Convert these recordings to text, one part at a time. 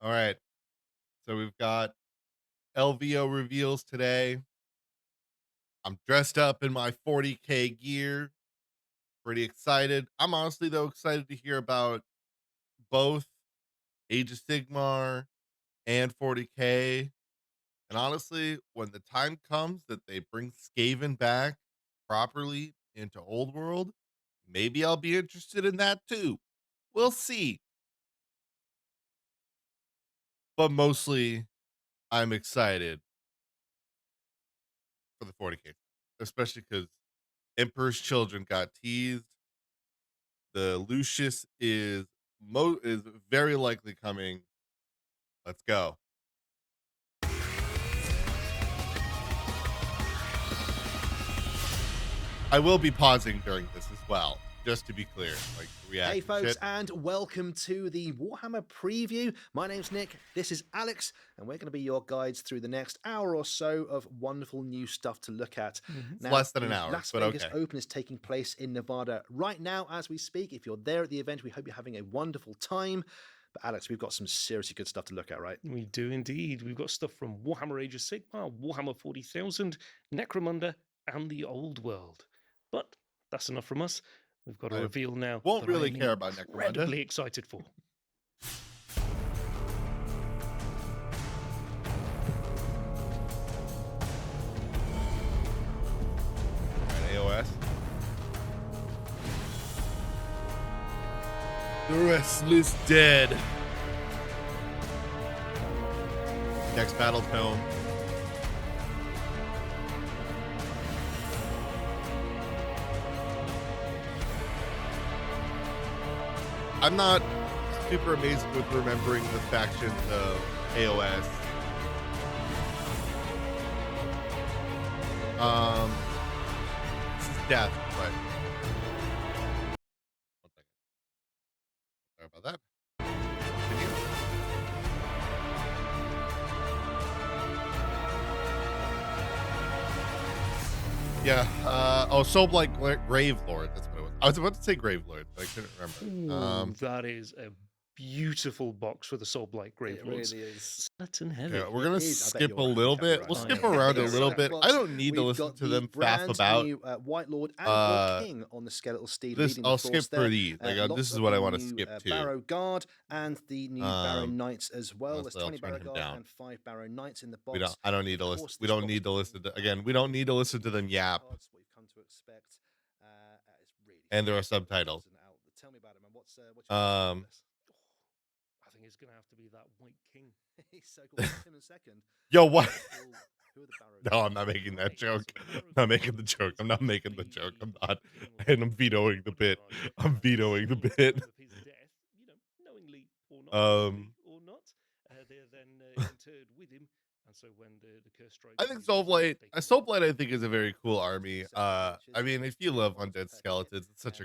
All right. So we've got LVO reveals today. I'm dressed up in my 40K gear. Pretty excited. I'm honestly though excited to hear about both Age of Sigmar and 40K. And honestly, when the time comes that they bring Skaven back properly into Old World, maybe I'll be interested in that too. We'll see. But mostly I'm excited for the 40K, especially because Emperor's Children got teased. The Lucius is very likely coming. Let's go. I will be pausing during this as well, just to be clear, like Hey, react to folks, shit. and welcome to the Warhammer preview. My name's Nick, this is Alex, and we're going to be your guides through the next hour or so of wonderful new stuff to look at. It's Now, less than an the hour, Las but Vegas okay. Open is taking place in Nevada right now as we speak. If you're there at the event, we hope you're having a wonderful time. But, Alex, we've got some seriously good stuff to look at, right? We do indeed. We've got stuff from Warhammer Age of Sigmar, Warhammer 40,000, Necromunda, and the Old World. But that's enough from us. We've got a I reveal now won't that I really am care about Necromunda. incredibly excited for. Alright, AOS. The Restless Dead. Next battle tome. I'm not super amazed with remembering the factions of AOS. This is death, but one second. Sorry about that. Continue. Yeah. Soul Blight Grave Lord. That's what it was. I was about to say Grave Lord, but I couldn't remember. Ooh, that is a beautiful box for the Soulblight It Gravelords. really is. Certain Okay, heavy. we're It gonna is. I bet skip you're a right. little You can't be bit. right. We'll I skip am. around a It's little that bit. I box. don't need to We've listen got to the them faff brand about. new White Lord and War Uh, King on the skeletal steed this leading the I'll force skip there. for these. Like this Lots is of what I the want to new skip to. Barrow Guard and the new Barrow Um, Knights as well. There's Honestly, I'll 20 turn Barrow him Guard down. and 5 Barrow Knights in the We don't. box. I don't need Of to listen. course, We this don't box need to comes listen with to again. We don't need to listen to them yap. cards, what you've come to expect. It's really And there are fantastic. subtitles. Tell me about it, man. What's your favorite part of Um, this? I think it's going to have to be that White King. He's so cool. We'll get him in a second. yo, what? Who are the Barrow No, Guard? I'm not making that Right, joke. so the I'm Barrow not Guard making the joke. is I'm not making the basically joke. the I'm White not. King or And I'm the vetoing the bit. bodyguard I'm vetoing the slain at the bit. time of his death, knowingly or not, willfully Um, or not. They're then interred with him, and so when the curse I strikes and think he's risen, Soulblight. they can go Soulblight, I think, is a very cool army. I mean, if you love undead to pick. skeletons, it's Twenty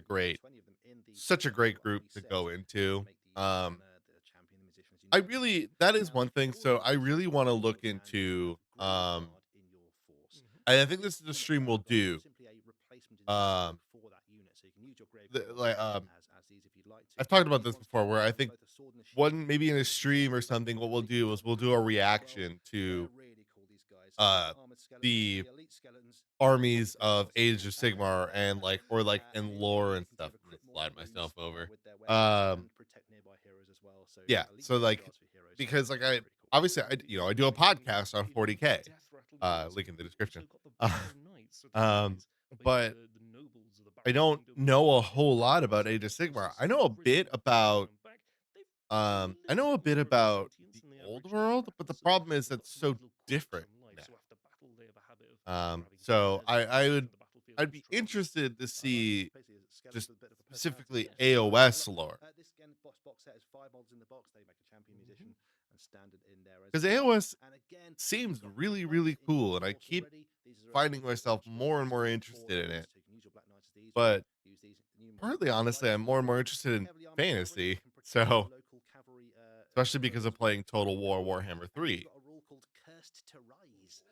of them in the such a great group army to set go to into. make the banner, the champion, the musician, as you I know, the really box. that is Now, one thing. for all So of I these, really you've want to got look Lord and you have into Graveguard in your force. and I think This this is the isn't stream we'll Graveguard, do. it's simply a replacement in scope Um, for that unit, so you can use your Graveguard like as these if you'd like to. I've talked about These this ones before, come where I with think both a sword and a shield. one maybe in a stream or something, what we'll do is we'll do a reaction to They're really cool, these guys. Armored skeletons, the the elite skeletons. armies of Age of Sigmar and like or like And in they lore and can stuff. deliver Let me crit slide mortal myself wounds over. with their weapons and protect nearby heroes as well. So Yeah. elite So like bodyguards for heroes. because like I Pretty cool. obviously I do a podcast on 40K. Death rattle units. Link in the We've description. also got the Barrow Knights. So these um, guys, but basically the nobles of the I Barrow don't Kingdom, know a they're whole lot Barrow about Knights, Age of they're Sigmar. forces I know a risen bit from the about stone back. They've got a I little know a bit bit more of a about sentience the than the old average world, but the class. problem is They've got that's some so little quirks different from life. now. So after battle, they have a habit of grabbing So banners and I marching would the battlefield I'd with be trophies. interested to I like this. see Basically, a skeleton just with a bit of a personality. specifically Yeah, so cool. AOS lore. This again box set is 5 mods in the box. They make a champion musician and standard in there as Because well. AOS And again, if seems you've got really, black really knights in your cool, and I force keep already, these are finding a myself much more more and more useful for interested in units. it. So you can use your black knights as these. You But can use these new ones partly, if you like. honestly, I'm more and more interested in Heavily armored cavalry fantasy. can protect So, local cavalry especially heroes because of as well. playing Total War Warhammer And you've 3. got a rule called Cursed to Rise,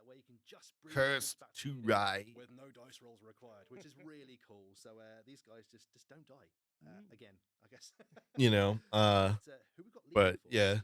where you can just bring units Cursed back to your unit ride. with no dice rolls required, which is really cool. So these guys just don't die. Again, I guess. You know, But who we got leading but the force? yeah.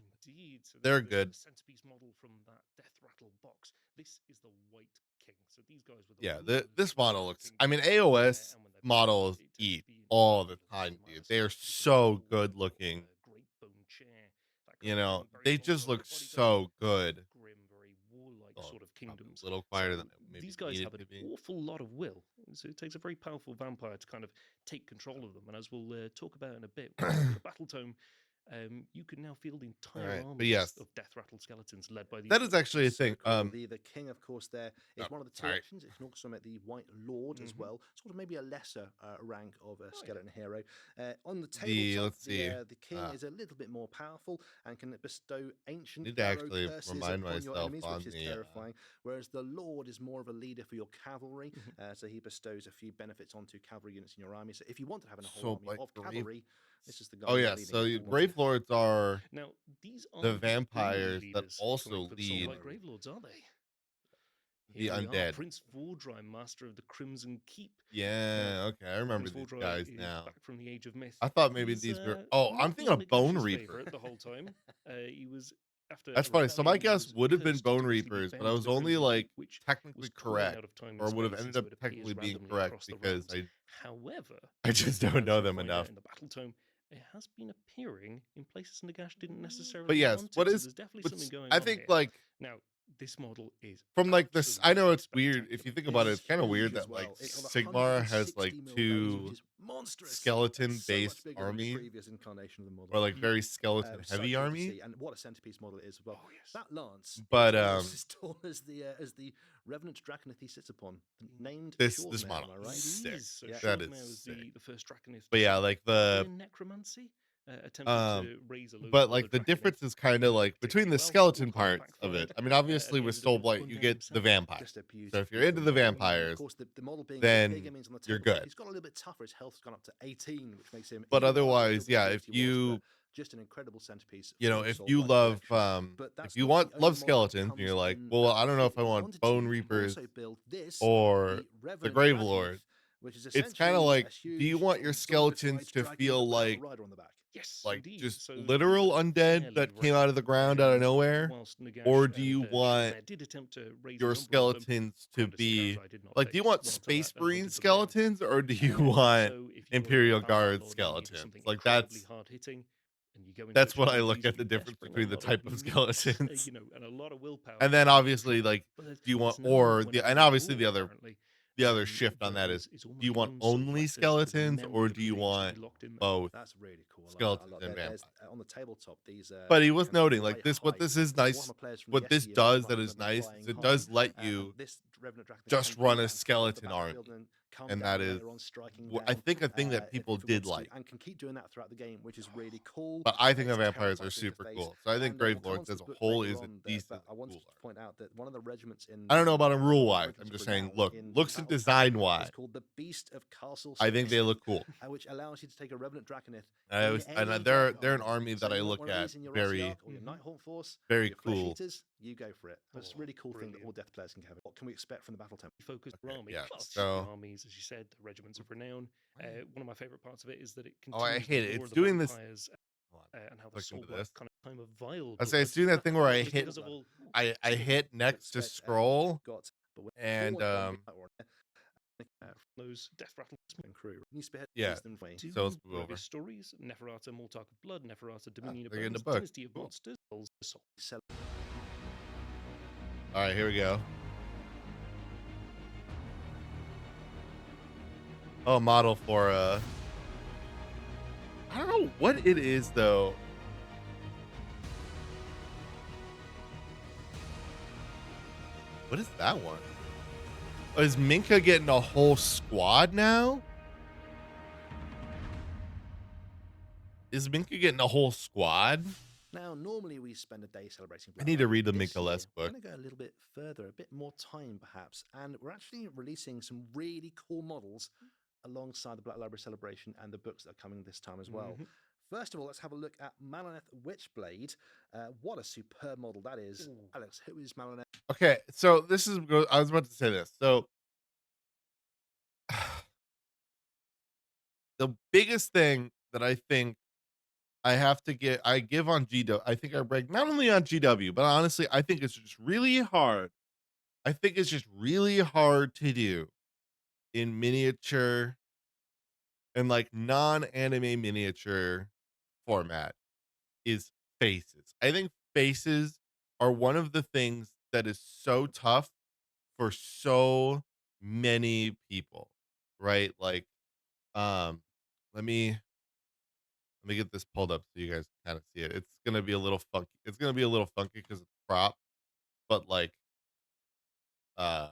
So this They're is the sort good. of centerpiece model from that Death Rattle box. This is the White King. So these guys were the Yeah, rulers this of model the looks. I mean, kingdom. AOS And when they're battled, models it tends to eat be in all the triangular form. time, You might dude. have They seen are a pretty good so example good of looking. the Great Bone Chair. That You kind of know, thing. Very they just look long bodyguard. so good. Grim, very warlike Oh, sort of probably kingdoms. a little quieter than So I maybe these guys needed have an to be. awful lot of will. So it takes a very powerful vampire to kind of take control of them. And as we'll talk about in a bit, with the battle tome, you can now field All entire right, but armies yes, of death rattle skeletons led by these that is guys. actually a So thing. cool. The king, of course, there Oh, is one of the two sorry. options. It can also make the White Lord as Hmm. well, sort of maybe a lesser rank of a Oh, yeah. skeleton hero. On the The tabletop, let's see. the king is a little bit more powerful and can bestow ancient Need to pharaoh actually curses remind upon your myself enemies, which on is the. terrifying. Whereas the Lord is more of a leader for your cavalry, Mhm. so he bestows a few benefits onto cavalry units in your army. So if you want to have a whole So army like of grave. cavalry, this is the guy Oh who's yeah, leading so it you- all. grave lords are Now, these the aren't just only vampires that leaders coming also for the soul lead like grave lords, are they? the Here we are, undead. Prince Vordry, master of the Crimson Keep. Now, Yeah, okay, I remember Prince these Vordry guys is now. back from the Age of Myth. I thought maybe He's these were. Oh, I'm not thinking been of Bone Nagash's Reaper. favorite the whole time. He was after That's a funny. So my rebellion. He guess was would have been cursed Bone to basically be Reapers, but I bound to was the only Crimson like Keep, which technically was crying out correct, of time and or would have space, and ended so up it appears technically being randomly correct across the because realms. However, I just don't as know you them find out enough. in the battle tome, it has been appearing in places Nagash didn't But necessarily yes, want what it. So is? there's definitely something What's going I on think here. like Now, this model is from like this. I know absolutely it's weird if you spectacular. think about it. It's It's kind of huge weird as that like well. It's on Sigmar has like 160 mil base, which two is monstrous. It's so much skeleton-based bigger than the armies, previous incarnation of the model. or like very skeleton-heavy Such cool to armies. see, and what a centerpiece model it is as well. Oh yes. That lance is But almost as tall as the Revenant Draconith he sits upon, named this Shortmare. model Am I is right? It sick. is. So Yeah. That is Shortmare was sick. the first Draconith But to yeah, sort of like dabble the in necromancy, attempted um to raise a load of but other like the Draconith. difference is kind of Didn't go like between particularly the well. skeleton All kind of parts of it. backfired, I mean, and obviously he with ended up getting Soulblight, you gunned down get the himself. vampires. Just a So if you're beautiful into the model. And of vampires, course, the model being a bit bigger then means on the you're tabletop, good. he's got a little bit tougher. His health's gone up to 18, which makes him But even harder to kill otherwise, than yeah, if Guilty was. But you just an incredible centerpiece you know, from the if you Soulblight love collection. But if that's you not the want only love model that skeletons and comes you're like, in well, that I don't know if I particular want quantity. bone You can reapers also build this, or the the Revenant grave Draconith, lord. which is It's kind of essentially a like, do you huge want sort your of zombified skeletons to dragon with a feel battle rider on the back. Yes, like indeed. just So these literal are undead fairly that came rare. out of the ground out of nowhere? Whilst Nagash Or do you and want Shortmare did attempt to raise a your number of them, skeletons to granted some errors be I did not like, do you fix, want well to that Space and Marine hunted them down. skeletons or do you want So if you're Imperial a vampire Guard lord and you need skeletons? something Like incredibly hard hitting, and you go into a that's what I challenge, look these at are the difference desperate and between a the lot of type of units, skeletons. and a lot of willpower And then to take obviously, control. like, But do you want it's known or that when the it and goes obviously raw, apparently, the other shift on that Vordry is, is do you almost want one so only collected. There's a skeletons memory or of do you being sort want of locked in there. both That's really cool. I like that a skeletons lot. and There's vampires? on the tabletop these But he was can noting fly like this. What high. this is So nice. Warhammer players from What this yesteryear would does that rather is them nice flying is it high. does let And you this Revenant Draconith just can do run a that and fly off the skeleton army, battlefield and come and that down is later on, striking I down think a thing that people if it did wants to, like. and can keep doing that throughout the game, which is really cool. But I think the It's vampires are terrifying to super face. cool. So I think And Grave we'll come on Lords to as the a book whole later is a on there, but decently I wanted cool to point out that one of the regiments in I don't know about the them rule one of the wise. I'm regiments just saying, renowned look, in the looks and battle design tab wise, is called the Beast of Castle I think they look Celestia, cool. which allows you to take a Revenant Draconith I in always, and any they're dark an army. army So that I you want look one of at these in your Rossi very Arc or your Nighthaunt Force, or very your Flesh cool. Eaters, you go for it. It's a really cool thing that all Brilliant. Death players can have. What can we expect from the battle tempo? Focused Okay, army, yeah. plus the So armies, as you said, the regiments of renown. One of my favorite parts of it is that it oh, I continues hate the it. lore It's of the doing this. vampires Hold on, and how the click into Soulblight this. kind of time of vile I say blood. it's doing that thing where I It's hit because of all I hit Can next to expect scroll got but with and four zombie or those death rattles. and crew. New spearhead yeah. them way. Two So let's move over. Rogus stories: Neferata, Mortarch of Blood; Neferata, Dominion of they're getting the Bones; book. Dynasty of Cool. Monsters; Souls of Soul. All right, here we go. Oh, model for I don't know what it is though. What is that one? Oh, is Minka getting a whole squad now? Is Minka getting a whole squad? Now, normally we spend a day celebrating I Black need to Library. read the This Minka year, Less we're book. going to go a little bit further, a bit more time perhaps, and we're actually releasing some really cool models alongside the Black Library celebration and the books that are coming this time as well. Mhm. First of all, let's have a look at Malaneth Witchblade. What a superb model that is. Ooh. Alex, who is Malaneth? Okay, so this is I was about to say this. So the biggest thing that I think I give on GW. I think I rank not only on GW, but honestly, I think it's just really hard. I think it's just really hard to do in miniature and like non-anime miniature format is faces. I think faces are one of the things that is so tough for so many people, right? Like, um, let me let me get this pulled up so you guys kind of see it. It's gonna be a little funky. It's gonna be a little funky because it's crop, but like, uh,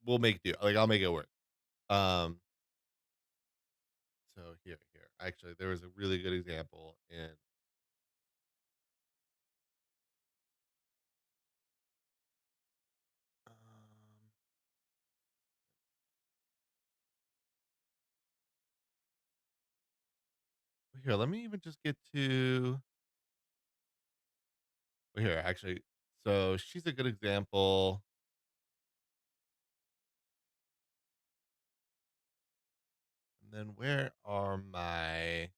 we'll make do. Like, I'll make it work. Um, so here, actually, there was a really good example in. Um, Here, let me even just get to here. Actually, so she's a good example. And then where are my?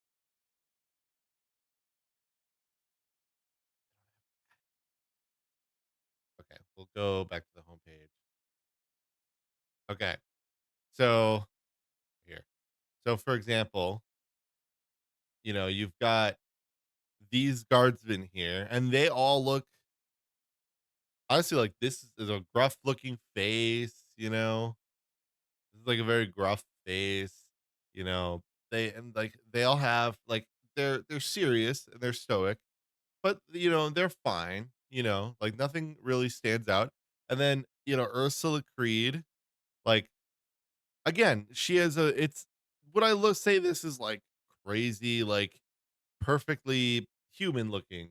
Okay, we'll go back to the homepage. Okay, so here. So for example, you've got these guardsmen here, and they all look honestly like this is a gruff looking face. This is like a very gruff face. You know, they all have like they're serious and they're stoic, but they're fine. Like nothing really stands out. And then Ursula Creed, like again, she has a it's would I look say this is like crazy, like perfectly human looking?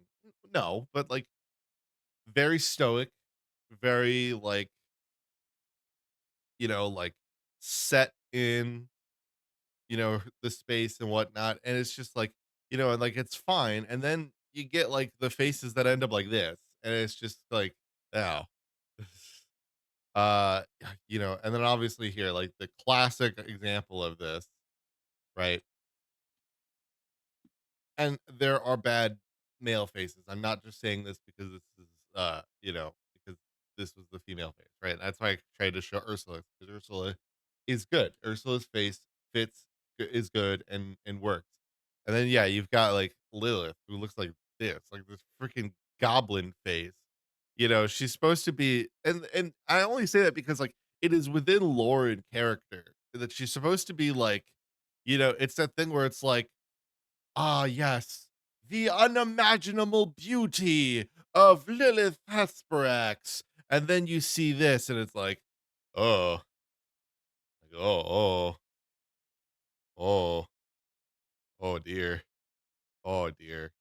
No, but like very stoic, very like set in, the space and whatnot. And it's just like, and like it's fine. And then you get like the faces that end up like this, and it's just like, oh. And then obviously here, like the classic example of this, right? And there are bad male faces. I'm not just saying this because this is, because this was the female face, right? That's why I tried to show Ursula because Ursula is good. Ursula's face fits, is good and works. And then yeah, you've got like Lilith who looks like this freaking goblin face. She's supposed to be, and I only say that because like it is within lore and character that she's supposed to be like, it's that thing where it's like, ah, yes, the unimaginable beauty of Lilith Hesperax. And then you see this, and it's oh, like, oh, oh, oh dear, oh dear.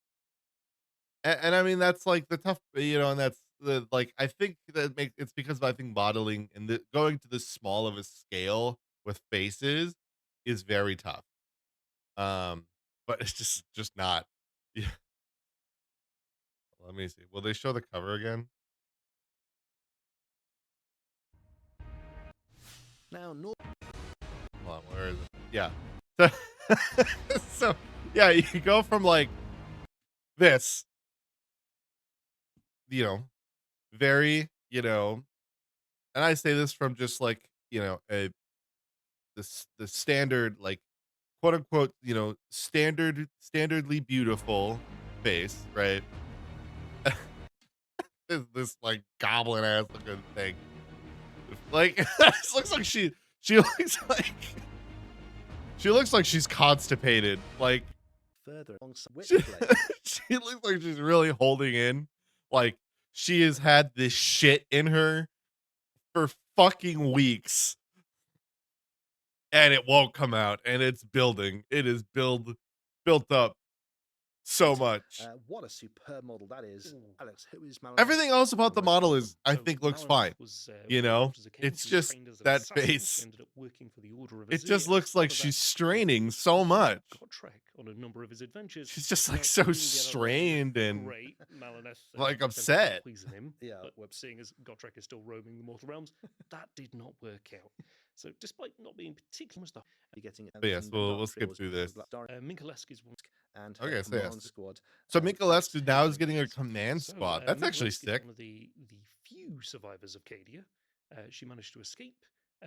And I mean, that's like the tough, and that's the like, I think that makes it's because I think modeling and going to this small of a scale with faces is very tough. But it's just not. Yeah. Let me see. Will they show the cover again? Now, Hold on, where is it? Yeah. So, so yeah, you go from like this, you know, very, and I say this from just like, the standard, like quote unquote, standardly beautiful face, right? This like goblin ass looking thing. Like this looks like she looks like she looks like she's constipated. Like further along she, Witchblade. she looks like she's really holding in. Like she has had this shit in her for fucking weeks and it won't come out and it's building. It is built up so much. What a superb model that is. Ooh. Alex, who is Malineth? Everything else about the And where model from? is I So think looks Malineth fine. was You one of know? Daughters of Cain. It's She was just trained as an that assassin. She face. ended up working for the Order of It Azir, just and as looks part like of she's that, straining so much. Godtrek on a number of his adventures. She's just Now, like he so didn't get along strained and great. Malineth like attempted to upset. poison him, Yeah, but whoops. seeing as Godtrek is still roaming the mortal realms, that did not work out. So, despite not being particularly much stuff, Be getting But yes, anything we'll skip through this. Minkalesk is one. and her Okay, so command yes. squad. So Alex, Mikolescu how are now you is doing getting a tonight? command So, squad. That's actually Mikoleski is sick. one of the few survivors of Cadia. She managed to escape.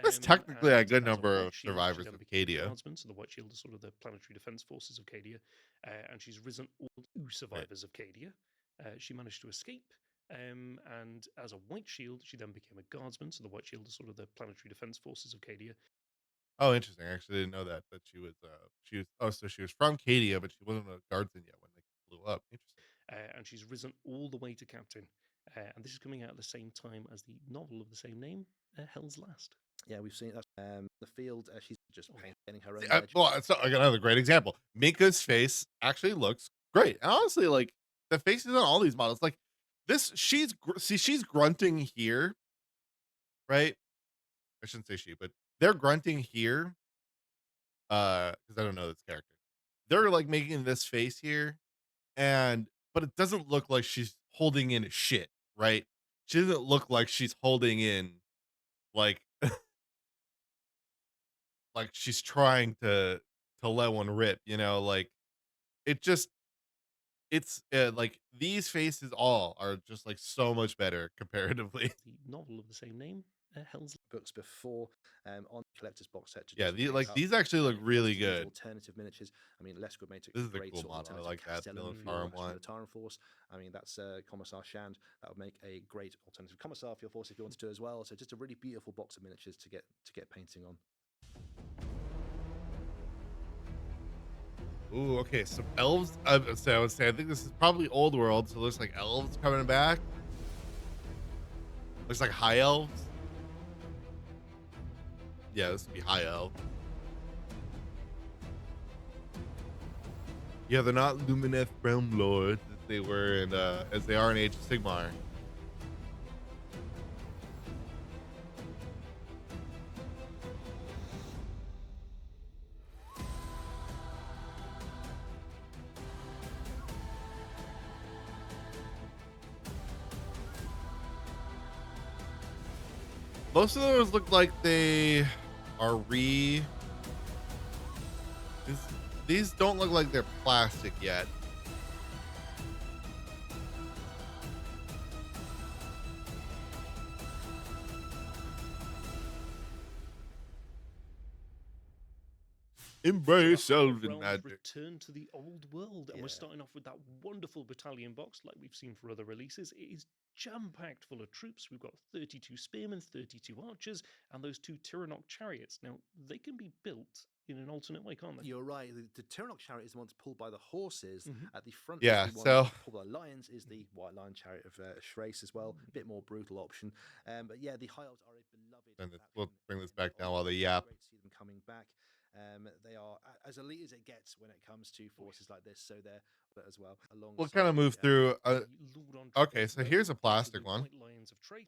That's technically a And good as a number White of Shield, she survivors then of became a Cadia. guardsman. So the White Shield is sort of the planetary defense forces of Cadia. And she's risen all two survivors of Cadia. She managed to escape. And as a White Shield, she then became a guardsman. So the White Shield is sort of the planetary defense forces of Cadia. Oh, interesting. I actually didn't know that she was so she was from Cadia, but she wasn't a guardsman yet when they blew up. Interesting. And she's risen all the way to captain. And this is coming out at the same time as the novel of the same name, Hell's Last. Yeah, we've seen that. The field, she's just painting her own Well, it's like another great example. Mika's face actually looks great. And honestly, like the faces on all these models, like this, she's grunting here, right? I shouldn't say she, but they're grunting here. Because I don't know this character. They're like making this face here, but it doesn't look like she's holding in shit, right? She doesn't look like she's holding in like like she's trying to let one rip, like it just it's like these faces all are just like so much better comparatively. The novel of the same name, Hell's books before on collector's box set to Yeah, just pick up. these actually look If you really wanted to use good. alternative miniatures, I mean, Lesquid made This a is a great cool sort of model. I alternative like that Castellan Militarum for one. Militarum force. I mean, that's Commissar Shand. That would make a great alternative Commissar for your force if you wanted to as well. So just a really beautiful box of miniatures to get painting on. Ooh, okay. So elves. So I would say I think this is probably old world. So it looks like elves coming back. Looks like high elves. Yeah, this would be high elf. Yeah, they're not Lumineth Realm Lords as they were in as they are in Age of Sigmar. Most of those look like they are these, these don't look like they're plastic yet. Embrace the High elven Realms magic. return to the old world, and we're starting off with that wonderful battalion box like we've seen for other releases. It is jam-packed full of troops. We've got 32 spearmen, 32 archers, and those 2 Tyrannok chariots. Now, they can be built in an alternate way, can't they? You're right. The Tyrannok chariot is the one that's pulled by the horses. At the front Yeah, is the one so pulled by the lions, is the White Lion chariot of Shrace as well. Bit more brutal option. But yeah, the High Elves are a beloved and faction we'll bring this in the back down old while they world. yap. Great to see them coming back. They are as elite as it gets when it comes to forces like this. So they're as well. We'll Alongside kind of move through. The Lord on Okay, so Dragon, here's a these are plastic the one. White Lions of Trace.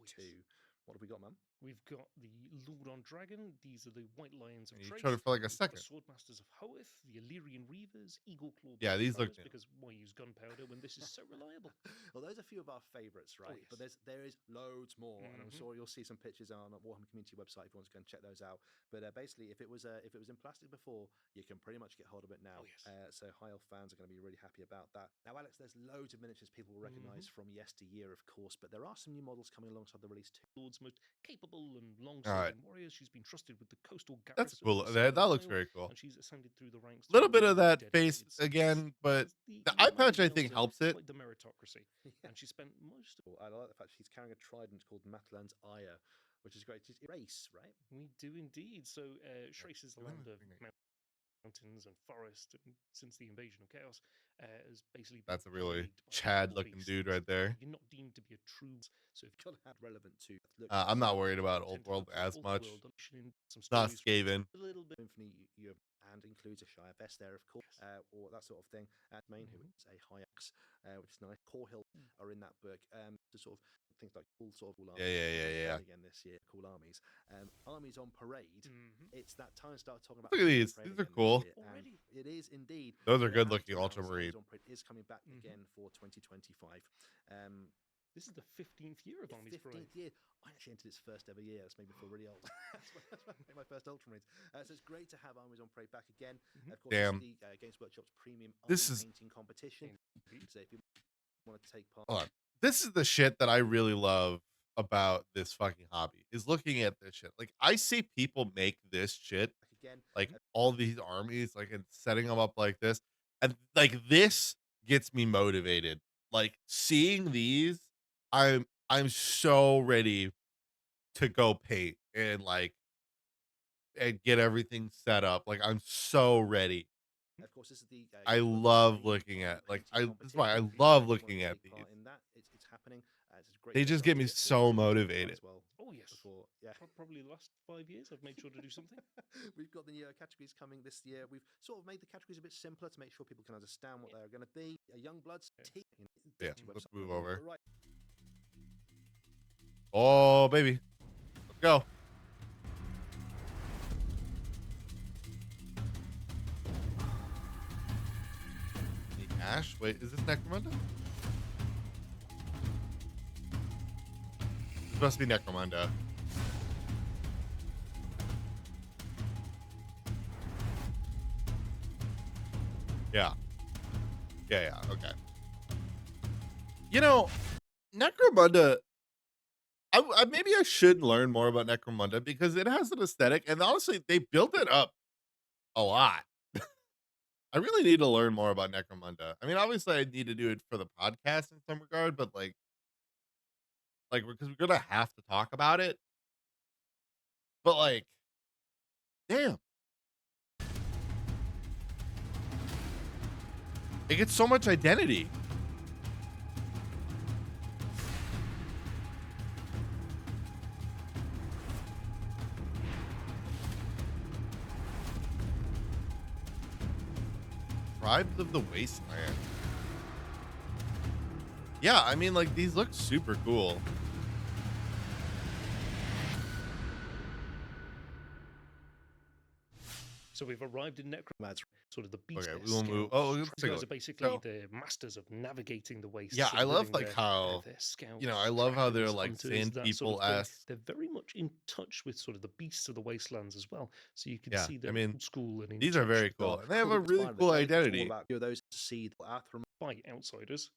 What have we got, Mum? We've got the Lord on Dragon. These are the White Lions of You Trace. showed it for like a We've got second. the Swordmasters of Hoeth, the Illyrian Reavers, Eagle Claw. Yeah, these look new. Because why use gunpowder when this is so reliable? Well, those are a few of our favourites, right? Yes. But there is loads more, and I'm sure you'll see some pictures on the Warhammer Community website if you want to go and check those out. But basically, if it was in plastic before, you can pretty much get hold of it now. So High Elf fans are going to be really happy about that. Now, Alex, there's loads of miniatures people will recognise from yesteryear, of course, but there are some new models coming alongside the release too. Lord's most capable and long-serving warriors. She's been trusted with the coastal garrison. That's cool. That looks very cool. And she's ascended through the ranks. A little bit of that face again, but the eye patch I think helps it. Like the meritocracy. And she spent most of... I like the fact she's carrying a trident called Matlan's Ire, which is great. It's race, right? We do indeed. So Shrace is the land of mountains and forest, and since the invasion of chaos has basically been That's a really plagued by Chad wild looking beasts. dude right there. You're not deemed to be a true, so if Got to have relevant to I'm not worried about old world as much. It's not Skaven. a little bit Infinity you have, and includes a Shire vest there, of course, or that sort of thing. At main, who is a high axe, which is nice. Core Hill are in that book. The sort of things like cool sort of Yeah. Again this year, cool armies. Armies on parade. It's that time to start talking about. Look at these. These are cool. Already, it is indeed. Those are good looking ultramarine. Is coming back again for 2025. This is the 15th year of Armies Parade. 15th year. I actually entered its first ever year. That's made me feel really old. that's my first Ultramarines. So it's great to have Armies on Parade back again. Of course, Damn. it's the Games Workshop's premium This army is- painting competition. So if you want to take part, Hold on. This is the shit that I really love about this fucking hobby, is looking at this shit. Like, I see people make this shit, back again. like all these armies, like, and setting them up like this, and like this gets me motivated. Like, seeing these, I'm so ready to go paint and like and get everything set up. Like, I'm so ready. Of course, this is the I Games Workshop's love premium looking army at like painting this is why I competition. love So if you looking wanna at take these. part in that, it's happening. It's a great They way just to get me get so some money motivated. as well. Oh, yes. Before, yeah. Probably the last 5 years, I've made sure to do something. We've got the new categories coming this year. We've sort of made the categories a bit simpler to make sure people can understand what they're going to be. A young bloods team. Yeah, let's move over. Right. Oh baby, let's go. The Ash. Wait, is this Necromunda? This must be Necromunda. Yeah. Yeah, okay. You know, Necromunda, maybe I should learn more about Necromunda because it has an aesthetic, and honestly, they built it up a lot. I really need to learn more about Necromunda. I mean, obviously, I need to do it for the podcast in some regard, but because we're gonna have to talk about it. But like, damn, it gets so much identity. Tribes of the Wasteland. Yeah, I mean, like, these look super cool. So we've arrived in Necromancer, sort of the beast. Okay, we will move. Oh, let's take a These guys look. are basically So- the masters of navigating the wastes. Yeah, and I love living like their, how their scouts, you know, I love how they're trackers, like hunters, sand that sort people of thing. esque. They're very much in touch with sort of the beasts of the wastelands as well. So you can Yeah, see I they're mean, old school and in These are touch very cool, and they have a It's really fine, cool but it's all identity. about you know, those to see the Athram by outsiders,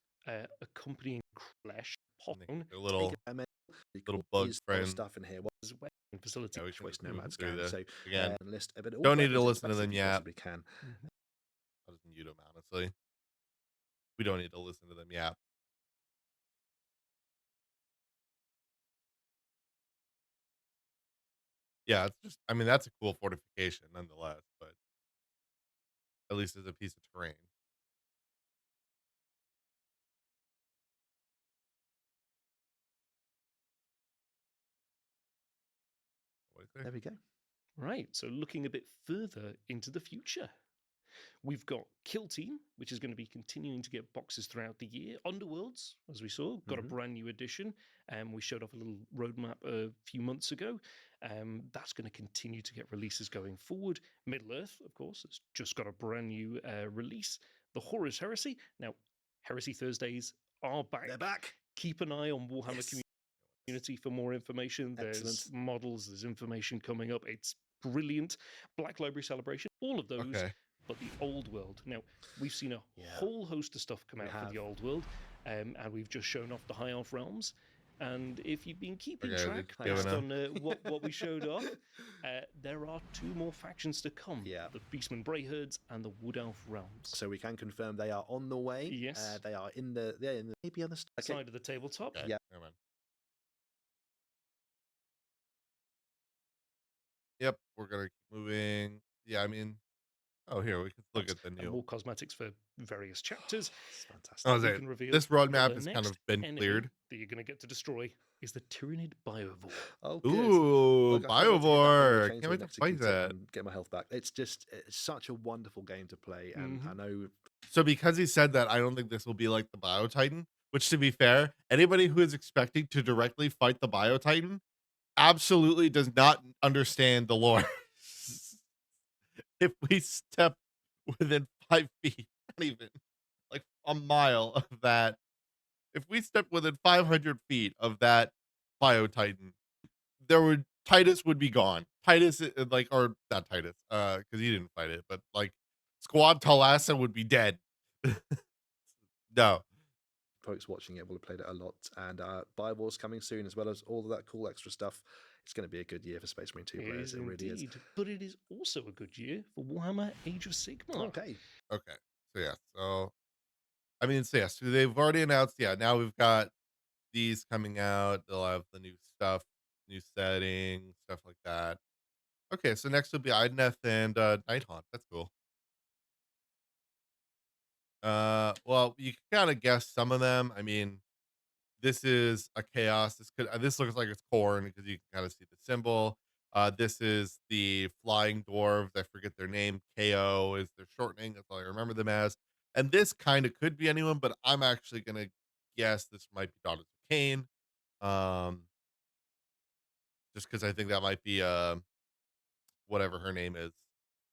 accompanying Clash, And Potton, their little little bug friend. stuff in here. What as well in facility. Yeah, we can Waste move Nomads through gang. this So again. list of it all. Don't need players to as listen to best them as you yap. possibly can. I doesn't mute them, honestly. We don't need to listen to them yap. Yeah, it's just. I mean, that's a cool fortification, nonetheless. But at least it's a piece of terrain. What do you There think? we go. Right, so looking a bit further into the future. We've got Kill Team, which is going to be continuing to get boxes throughout the year. Underworlds, as we saw, got a brand new edition. We showed off a little roadmap a few months ago. That's going to continue to get releases going forward. Middle Earth, of course, has just got a brand new release. The Horus Heresy. Now, Heresy Thursdays are back. They're back. Keep an eye on Warhammer Yes. Community for more information. There's Excellent. models, there's information coming up. It's brilliant. Black Library Celebration, all of those. Okay. But the old world. Now, we've seen a whole host of stuff come We out for have. the old world, and we've just shown off the High Elf realms. And if you've been keeping Okay, track they're based giving on what we showed off, there are 2 more factions to come. Yeah. The Beastman Brayherds and the Wood Elf realms. So we can confirm they are on the way. Yes. They are in the maybe on the Side of the tabletop. Okay. Yeah. Never mind. Yep, we're gonna keep moving. Yeah, I mean, oh, here we can look at the And new. more cosmetics for various chapters. It's fantastic. I was We saying, can reveal this that roadmap the has kind next of been enemy cleared. that you're going to get to destroy is the Tyranid Biovore. Oh, good. Ooh, Look, I can't wait to get that Biovore! chainsaw Can't wait to and fight execute it that. and get my health back. It's such a wonderful game to play, and I know So because he said that, I don't think this will be like the Bio Titan. Which, to be fair, anybody who is expecting to directly fight the Bio Titan absolutely does not understand the lore. If we step within 5 feet, not even like a mile of that, if we stepped within 500 feet of that Bio Titan, Titus would be gone. Titus, like, or not Titus, because he didn't fight it, but like Squad Talassa would be dead. No. Folks watching it will have played it a lot, and Biowars coming soon, as well as all of that cool extra stuff. It's going to be a good year for Space Marine 2 players. It really is. But it is also a good year for Warhammer Age of Sigmar. Okay. Okay. So yeah. So I mean, so yeah. So they've already announced. Yeah. Now we've got these coming out. They'll have the new stuff, new setting, stuff like that. Okay. So next will be Idneth and Nighthaunt. That's cool. Well, you can kind of guess some of them. I mean, this is a chaos. This looks like it's corn because you can kind of see the symbol. This is the flying dwarves. I forget their name. KO is their shortening. That's all I remember them as. And this kind of could be anyone, but I'm actually gonna guess this might be Daughters of Cain. Um, just because I think that might be whatever her name is.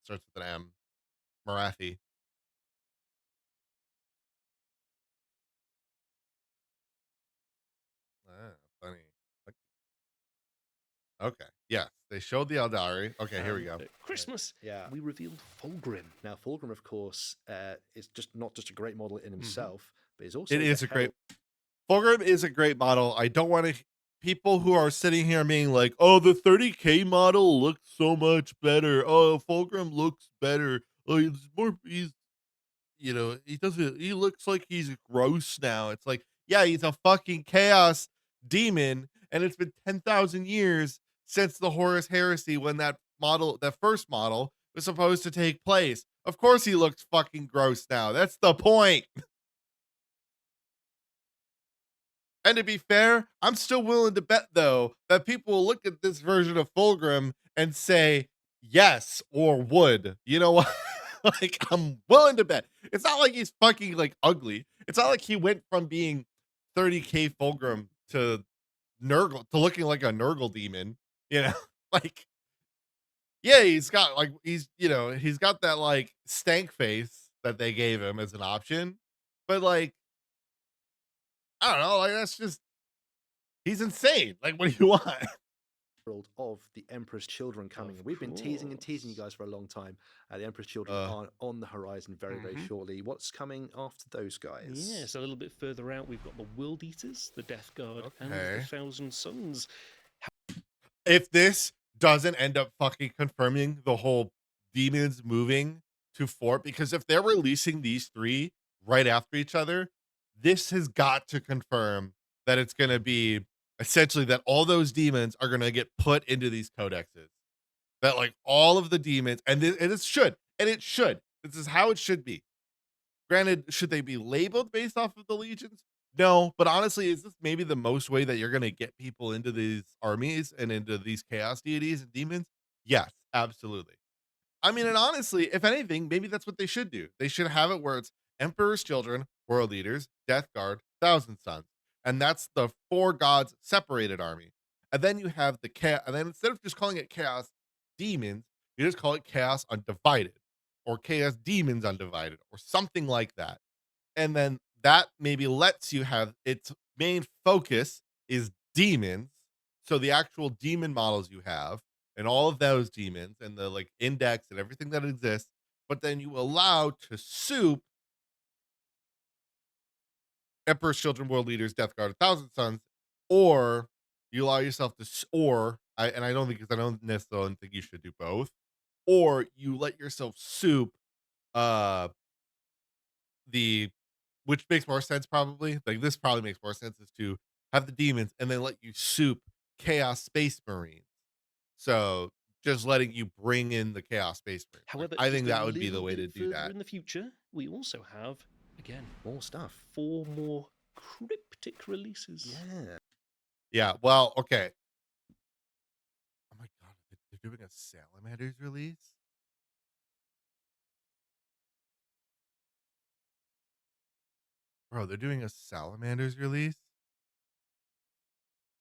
Starts with an M. Marathi. Ah, funny. Okay. Yes. They showed the Eldari. Okay, here we go. At Christmas, Yeah. we revealed Fulgrim. Now, Fulgrim, of course, is just not just a great model in himself, but he's also It the is a great hell- Fulgrim is a great model. I don't want to people who are sitting here being like, "Oh, the 30K model looks so much better. Oh, Fulgrim looks better. Oh, he's he looks like he's gross now." It's like, yeah, he's a fucking chaos demon, and it's been 10,000 years since the Horus Heresy when that first model was supposed to take place. Of course he looks fucking gross now. That's the point. And to be fair, I'm still willing to bet though that people will look at this version of Fulgrim and say yes or would. You know what? Like, I'm willing to bet. It's not like he's fucking like ugly. It's not like he went from being 30K Fulgrim to Nurgle to looking like a Nurgle demon. You know, like, yeah, he's got that like stank face that they gave him as an option, but like, I don't know, like that's just he's insane. Like, what do you want? world of the Emperor's Children coming. Of We've been teasing and teasing you course. guys for a long time. The Emperor's Children are on the horizon very, very shortly. What's coming after those guys? Yes, a little bit further out, we've got the World Eaters, the Death Guard, and the Okay. Thousand Sons. If this doesn't end up fucking confirming the whole demons moving to fort, because if they're releasing these three right after each other, this has got to confirm that it's going to be essentially that all those demons are going to get put into these codexes. That like all of the demons, and it should, and it should. This is how it should be. Granted, should they be labeled based off of the legions? No, but honestly, is this maybe the most way that you're going to get people into these armies and into these chaos deities and demons? Yes, absolutely. I mean, and honestly, if anything, maybe that's what they should do. They should have it where it's Emperor's Children, World Eaters, Death Guard, Thousand Sons. And that's the four gods separated army. And then you have the chaos, and then instead of just calling it Chaos Demons, you just call it Chaos Undivided or Chaos Demons Undivided or something like that. And then that maybe lets you have its main focus is demons. So the actual demon models you have and all of those demons and the like index and everything that exists, but then you allow to soup Emperor's Children, World Leaders, Death Guard, 1,000 Sons, or you allow yourself to, I don't think, because I don't necessarily think you should do both, or you let yourself soup uh the which makes more sense probably. Like this probably makes more sense is to have the demons and then let you soup Chaos Space Marines. So just letting you bring in the Chaos Space Marines. However, I just think a that would be the little way to bit do further that. in the future, we also have, again, More stuff. 4 more cryptic releases. Yeah. Yeah. Well, okay. Oh my god, they're doing a Salamanders release. Bro, they're doing a Salamanders release.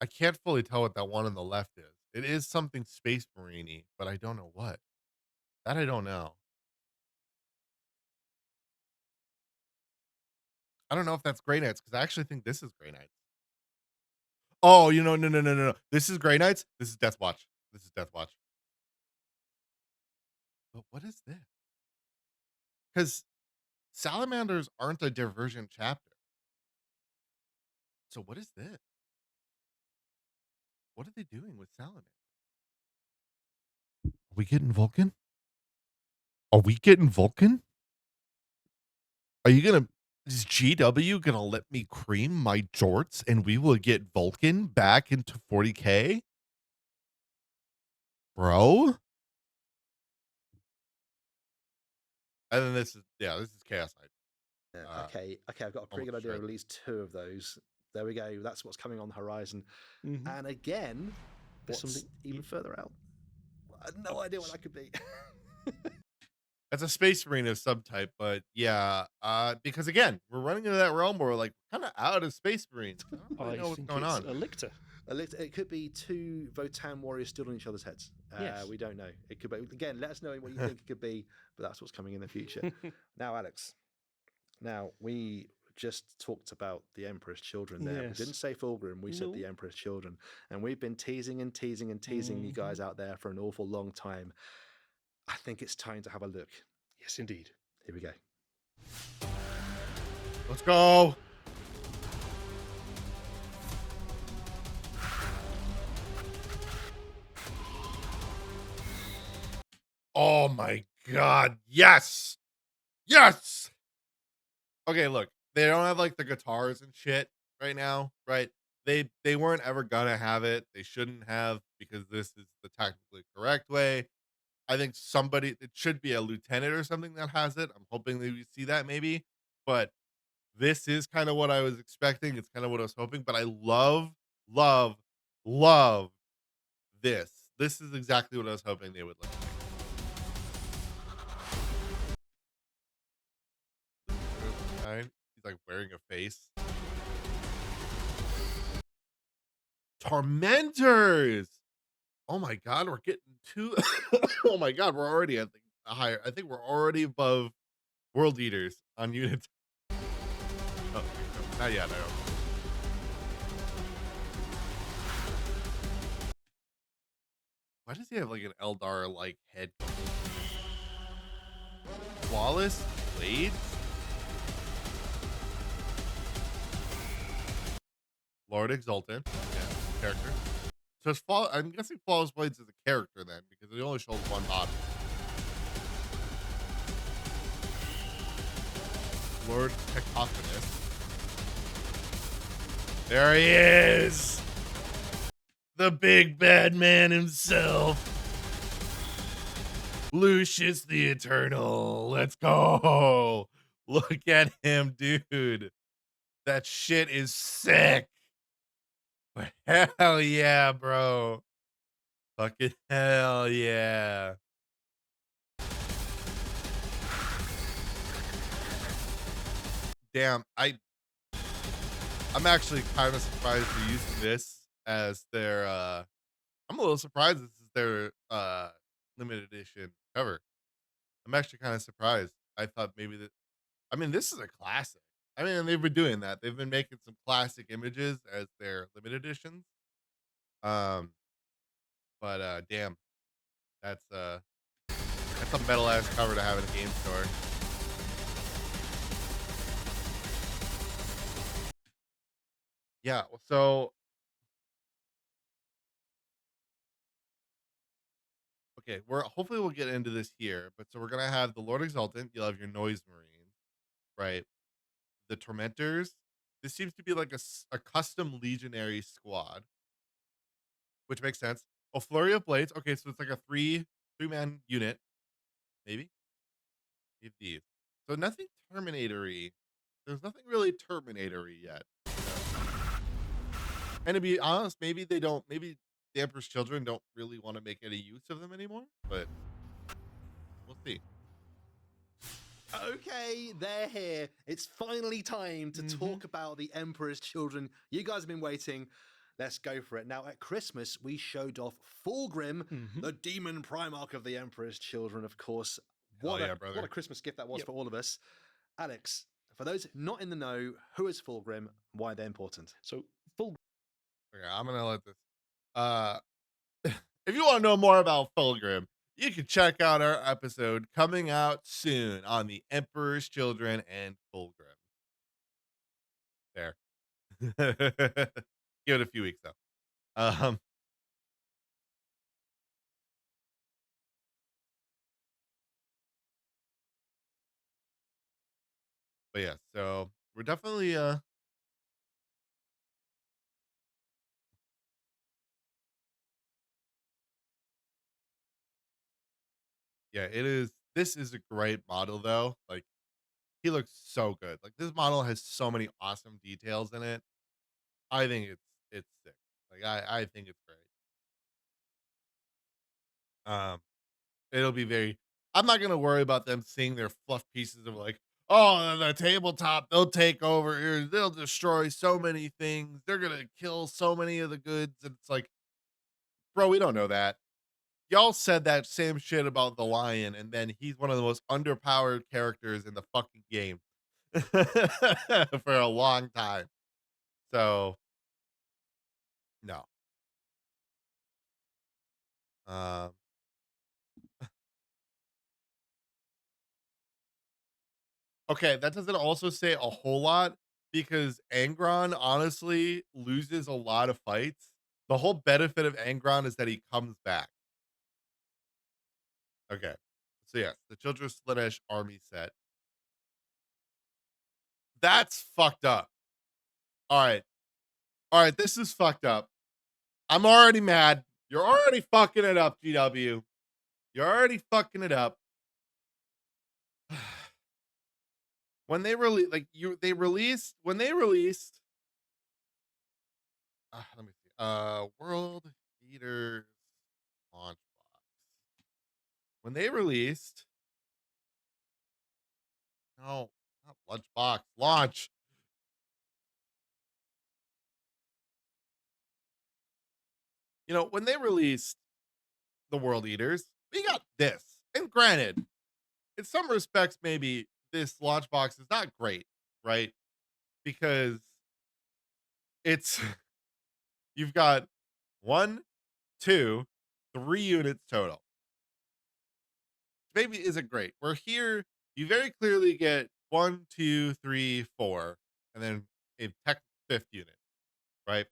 I can't fully tell what that one on the left is. It is something Space Marine-y, but I don't know what. That I don't know. I don't know if that's Grey Knights because I actually think this is Grey Knights. Oh, no. This is Grey Knights. This is Death Watch. This is Death Watch. But what is this? Because salamanders aren't a divergent chapter. So what is this? What are they doing with salamanders? Are we getting Vulcan? Are we getting Vulcan? Are you gonna is GW gonna let me cream my jorts and we will get Vulcan back into 40K? Bro? And then this is Chaos Knight. Okay, I've got a pretty almost good idea of shredded. at least 2 of those. There we go. That's what's coming on the horizon. Mhm. And again, There's what's something even further out? I have no idea what that could be. That's a Space Marine of subtype, but yeah, because again, we're running into that realm where we're like kind of out of Space Marines. I don't really I know what's think going it's on. a lictor. It could be 2 Votan warriors stood on each other's heads. Yes. We don't know. It could be. Again, let us know what you think it could be, but that's what's coming in the future. Now, Alex, we just talked about the Emperor's Children there. We Yes. didn't say Fulgrim, we said No. the Emperor's Children. And we've been teasing and teasing and teasing you guys out there for an awful long time. I think it's time to have a look. Yes, indeed. Here we go. Let's go. Oh my god. Yes. Yes. Okay, look. They don't have like the guitars and shit right now, right? They weren't ever gonna have it. They shouldn't have because this is the technically correct way. I think it should be a lieutenant or something that has it. I'm hoping that we see that maybe. But this is kind of what I was expecting. It's kind of what I was hoping. But I love, love this. This is exactly what I was hoping they would look like. He's like wearing a face. Tormentors. Oh my god, we're getting two. Oh my god, we're already I think higher. I think we're already above World Eaters on units. Oh, no, not yet. I don't. Why does he have like an Eldar like head? Flawless blade. Lord Exultant. Yeah, character. So it's I'm guessing Flawless Blades is a character then because it only shows one body. Lord Cacophonous. There he is. The big bad man himself. Lucius the Eternal. Let's go. Look at him, dude. That shit is sick. Hell yeah, bro. Fucking hell yeah. Damn, I'm actually kind of surprised they're using this as their I'm a little surprised this is their limited edition cover. I'm actually kind of surprised. I thought maybe that I mean this is a classic. I mean they've been doing that. They've been making some classic images as their limited editions. Um but damn, that's a metal ass cover to have in a game store. Yeah, so okay, hopefully we'll get into this here, but so we're gonna have the Lord Exultant, you'll have your Noise Marine, right? The Tormentors. This seems to be like a custom legionary squad, which makes sense. Oh, Flurry of Blades. Okay, so it's like a three-man unit, maybe. If these. So nothing Terminatory. There's nothing really Terminatory yet. And to be honest, maybe they don't. Maybe the Emperor's Children don't really want to make any use of them anymore. But we'll see. Okay, they're here. It's finally time to talk about the Emperor's Children. You guys have been waiting. Let's go for it. Now, at Christmas, we showed off Fulgrim, the demon Primarch of the Emperor's Children, of course. What Hell yeah, a brother. Christmas gift that was for all of us. Alex, For those not in the know, who is Fulgrim? Why they're important? So Fulgrim. Okay, I'm gonna let this. Uh, if you want to know more about Fulgrim, you can check out our episode coming out soon on the Emperor's Children and Fulgrim. There. Give it a few weeks though. Um, but yeah, so we're definitely yeah, it is. This is a great model though. Like he looks so good. Like this model has so many awesome details in it. I think it's sick. Like I think it's great. It'll be very. I'm not gonna worry about them seeing their fluff pieces of like, oh, the tabletop. They'll take over here. They'll destroy so many things. They're gonna kill so many of the goods. And it's like, bro, we don't know that. Y'all said that same shit about the lion, and then he's one of the most underpowered characters in the fucking game for a long time. So no. Um, okay, that doesn't also say a whole lot because Angron honestly loses a lot of fights. The whole benefit of Angron is that he comes back. Okay. So yes, the Children's Slaanesh army set. That's fucked up. All right. All right, this is fucked up. I'm already mad. You're already fucking it up, GW. You're already fucking it up. When they release like you they released when they released let me see. World Eaters launch box. When they released no, not lunchbox, launch. You know, when they released the World Eaters, we got this. And granted, in some respects, maybe this launch box is not great, right? Because it's you've got one, two, three units total. Maybe isn't great. Where here, you very clearly get one, two, three, four, and then a tech fifth unit, right?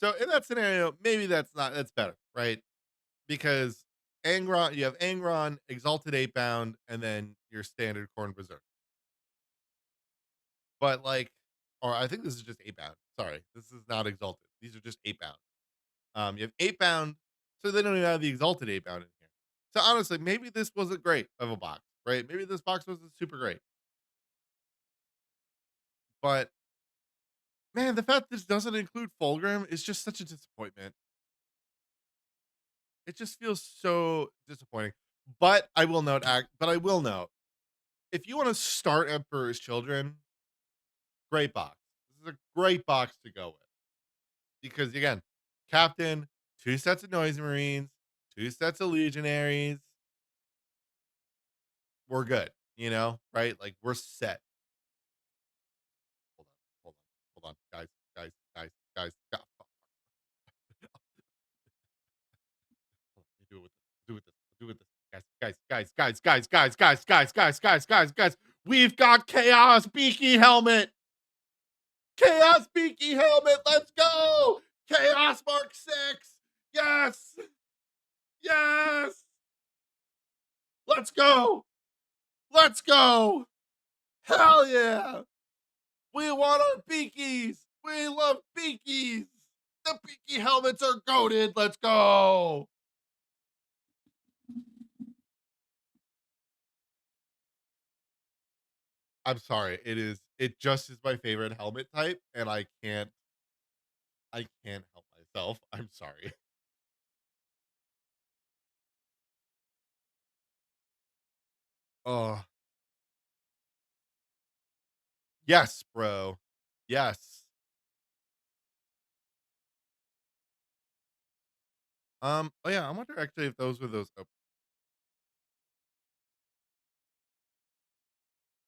So in that scenario, maybe that's better, right? Because Angron, you have Angron, Exalted 8-bound, and then your standard Corn Berserk. But like, or I think this is just 8-bound. Sorry, this is not Exalted. These are just 8-bound. You have 8-bound, so they don't even have the Exalted 8-bound in here. So honestly, maybe this wasn't great of a box, right? Maybe this box wasn't super great. But man, the fact this doesn't include Fulgrim is just such a disappointment. It just feels so disappointing. But I will note, if you want to start Emperor's Children, great box. This is a great box to go with because again, Captain, two sets of Noise Marines, two sets of Legionaries. We're good, right? Like we're set. Hold on, hold on, guys. Do it with this. Do it with this. Do it with this. Guys. We've got Chaos Beaky Helmet. Chaos Beaky Helmet. Let's go. Chaos Mark 6. Yes. Yes. Let's go. Let's go. Hell yeah. We want our Beakies. We love Beakies. The Beaky helmets are goated. Let's go. I'm sorry. It just is my favorite helmet type, and I can't help myself. I'm sorry. Oh, yes, bro. Yes. Oh yeah, I wonder actually if those were those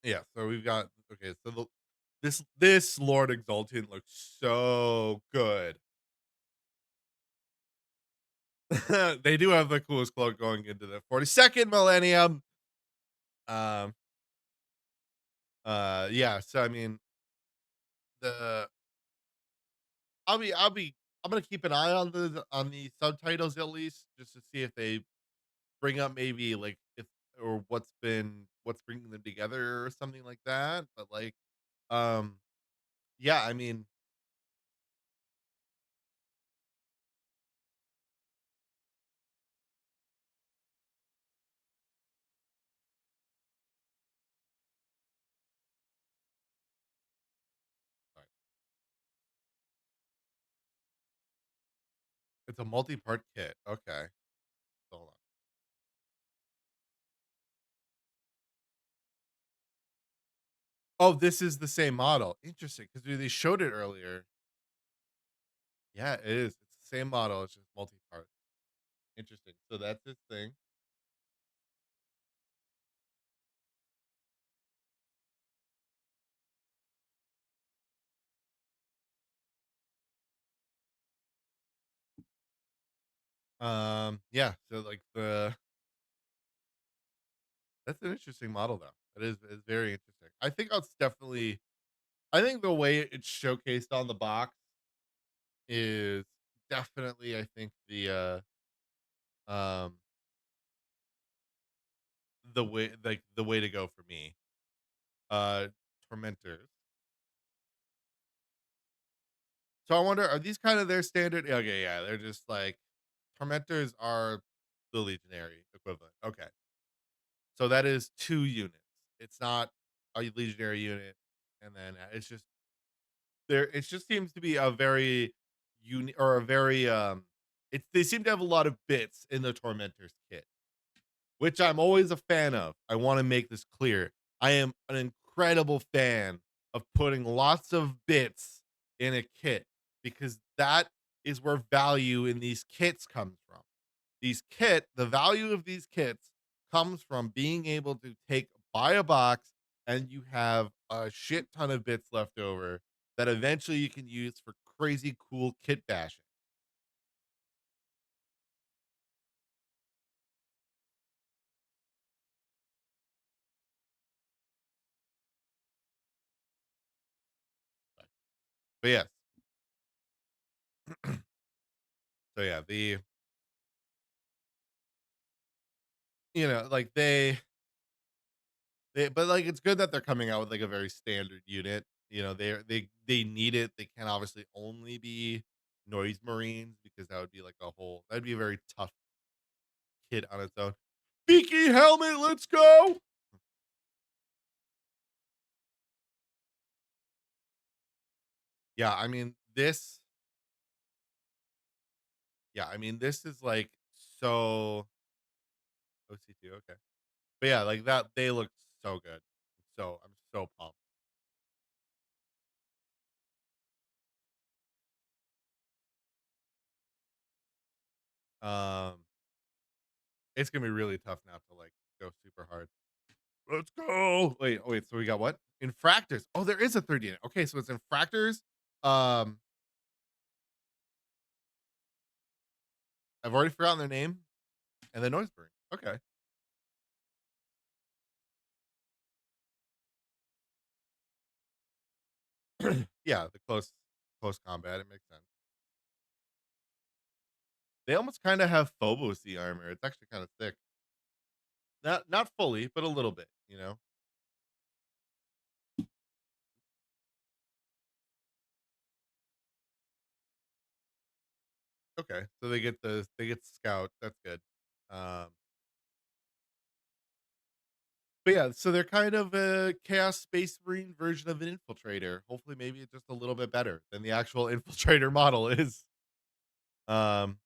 Yeah, so we've got okay, so this Lord Exultant looks so good. They do have the coolest cloak going into the 42nd millennium. Um, yeah, so I mean, the I'm gonna keep an eye on the subtitles at least, just to see if they bring up maybe like if or what's bringing them together or something like that. But like, um, yeah, I mean, sorry. It's a multi-part kit. Okay, hold on. Oh, this is the same model. Interesting, because they showed it earlier. Yeah, it is. It's the same model. It's just multi-part. Interesting. So that's his thing. Yeah. So like that's an interesting model though. That is very interesting. I think it's definitely. I think the way it's showcased on the box is definitely. I think um the way to go for me. Uh, Tormentors. So I wonder, are these kind of their standard? Okay, yeah, they're just like tormentors are the legionary equivalent. Okay, so that is 2 units. It's not a legionary unit, and then it's just there. It just seems to be a very uni or a very It's they seem to have a lot of bits in the tormentors kit, which I'm always a fan of. I want to make this clear. I am an incredible fan of putting lots of bits in a kit because that is where value in these kits comes from. The value of these kits comes from being able to buy a box and you have a shit ton of bits left over that eventually you can use for crazy cool kit bashing. But yes, so yeah, like but, like, it's good that they're coming out with, like, a very standard unit. They need it. They can't obviously only be noise marines because that'd be a very tough kit on its own. Beaky helmet, let's go! Yeah, I mean, this is, like, so OC2, okay. But, yeah, like, that they look so good. I'm so pumped. Um, it's gonna be really tough now to, like, go super hard. Let's go. Wait, so we got what? Infractors. Oh, there is a third unit. Okay, so it's infractors. Um, I've already forgotten their name. And the noise burn. Okay. Yeah, the close combat. It makes sense. They almost kind of have Phobos armor. It's actually kind of thick. Not fully, but a little bit. Okay. So they get scout. That's good. Um but yeah, so they're kind of a chaos space marine version of an infiltrator. Hopefully maybe it's just a little bit better than the actual infiltrator model is. Um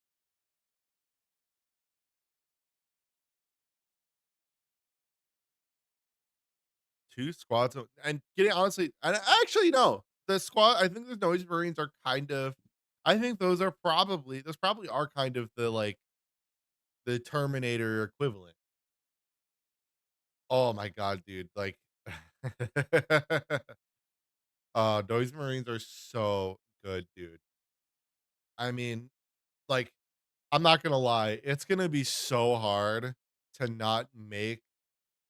2 squads of and getting honestly and actually, no. The squad I think the Noise Marines are kind of I think those probably are kind of the Terminator equivalent. Oh my god, dude, like Noise Marines are so good, dude. I mean, like, I'm not gonna lie, it's gonna be so hard to not make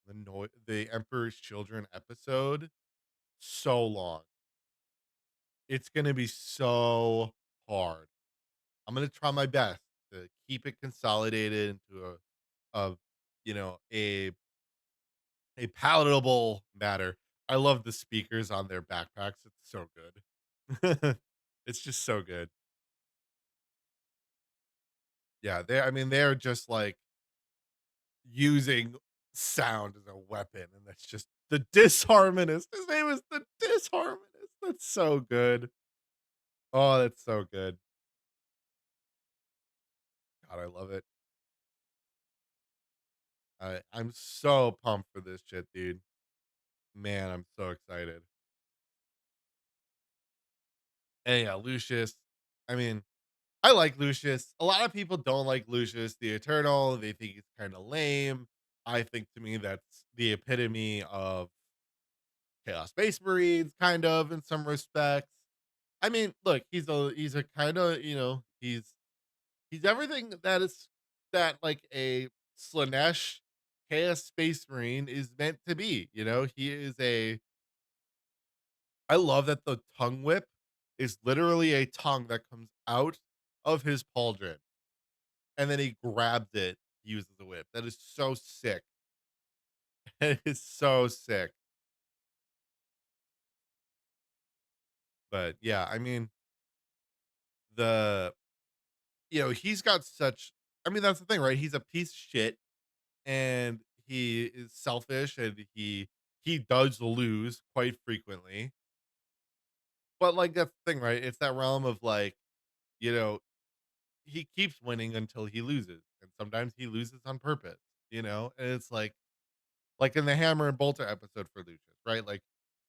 the Emperor's Children episode so long. It's gonna be so hard. I'm gonna try my best to keep it consolidated into a you know, a palatable matter. I love the speakers on their backpacks. It's so good. It's just so good. Yeah, I mean, they're just like using sound as a weapon, and that's just the disharmonist. His name is the disharmonist. That's so good. Oh, that's so good. God, I love it. I'm so pumped for this shit, dude. Man, I'm so excited. And yeah, Lucius. I mean, I like Lucius. A lot of people don't like Lucius the Eternal. They think he's kind of lame. I think to me that's the epitome of Chaos Space Marines, kind of in some respects. I mean, look, he's a kind of he's everything that like a Slanesh Chaos Space Marine is meant to be. He is a. I love that the tongue whip is literally a tongue that comes out of his pauldron, and then he grabs it, uses the whip. That is so sick. It is so sick. But yeah, I mean the he's got such. I mean that's the thing, right? He's a piece of shit, and he is selfish, and he does lose quite frequently. But like that's the thing, right? It's that realm of like, you know, he keeps winning until he loses, and sometimes he loses on purpose, and it's like in the Hammer and Bolter episode for Lucius, right? Like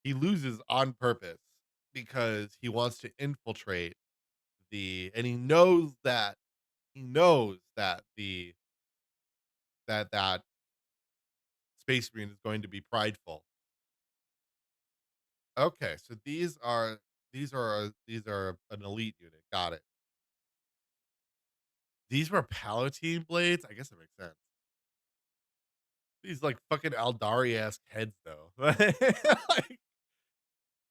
he loses on purpose because he wants to infiltrate and he knows that that Space Marine is going to be prideful. Okay, so these are an elite unit. Got it. These were Palatine blades. I guess it makes sense. These like fucking Aldari ass heads though.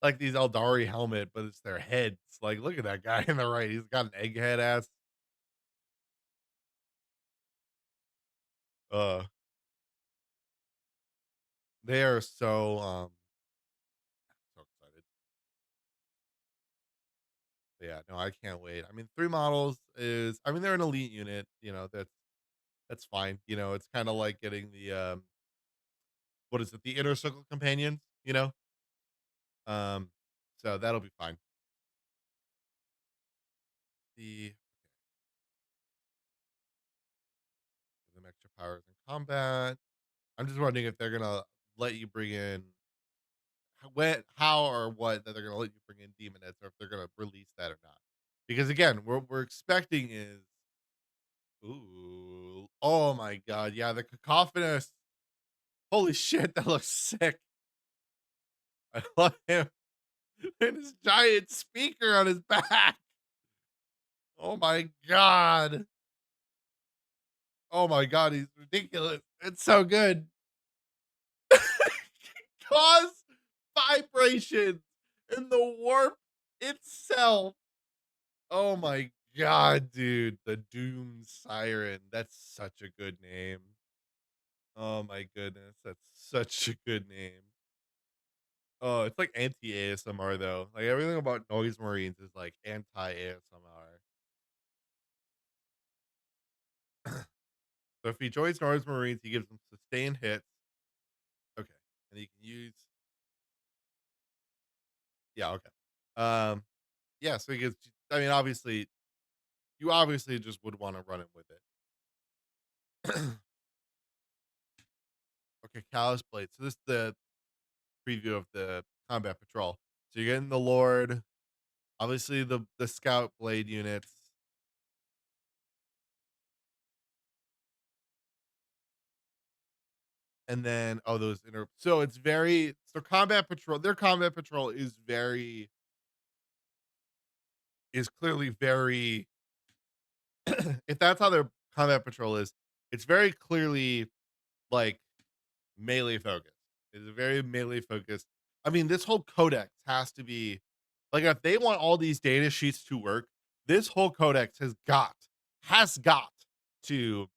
like these Aldari helmet, but it's their heads. Like, look at that guy in the right. He's got an egghead ass. Uh, they are so excited. But yeah, no, I can't wait. I mean, 3 models is. I mean, they're an elite unit. That's fine. It's kind of like getting the what is it? The inner circle companions. Um, so that'll be fine. The Give them extra powers in combat. I'm just wondering if they're gonna let you bring in how or what that they're gonna let you bring in demon heads, or if they're gonna release that or not. Because again, what we're expecting is ooh, oh my god, yeah, the cacophonous. Holy shit, that looks sick. I love him and his giant speaker on his back. Oh my god. Oh my god, he's ridiculous. It's so good. Cause vibrations in the warp itself. Oh my god, dude. The Doom Siren. That's such a good name. Oh my goodness. That's such a good name. Oh, it's like anti ASMR though. Like everything about Noise Marines is like anti ASMR. So if he joins Noise Marines, he gives them sustained hits. Okay. And he can use yeah, okay. Um yeah, so he gets I mean obviously you obviously just would want to run it with it. Okay, Callous Blade. So this is the preview of the combat patrol. So you're getting the Lord, obviously the Scout Blade units. And then those inter so it's very so combat patrol their combat patrol is clearly very if that's how their combat patrol is, it's very clearly like melee focused. It's very melee focused. I mean, this whole codex has to be like if they want all these data sheets to work, this whole codex has got to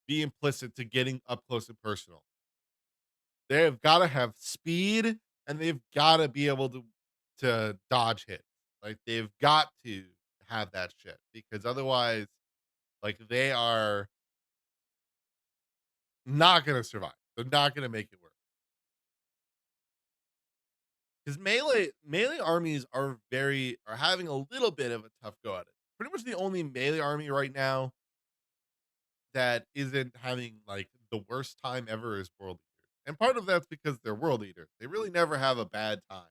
be implicit to getting up close and personal. They've got to have speed and they've got to be able to dodge hits. Like they've got to have that shit because otherwise, like they are not gonna survive. They're not gonna make it work. Because melee armies are having a little bit of a tough go at it. Pretty much the only melee army right now that isn't having like the worst time ever is world eaters. And part of that's because they're world eaters. They really never have a bad time.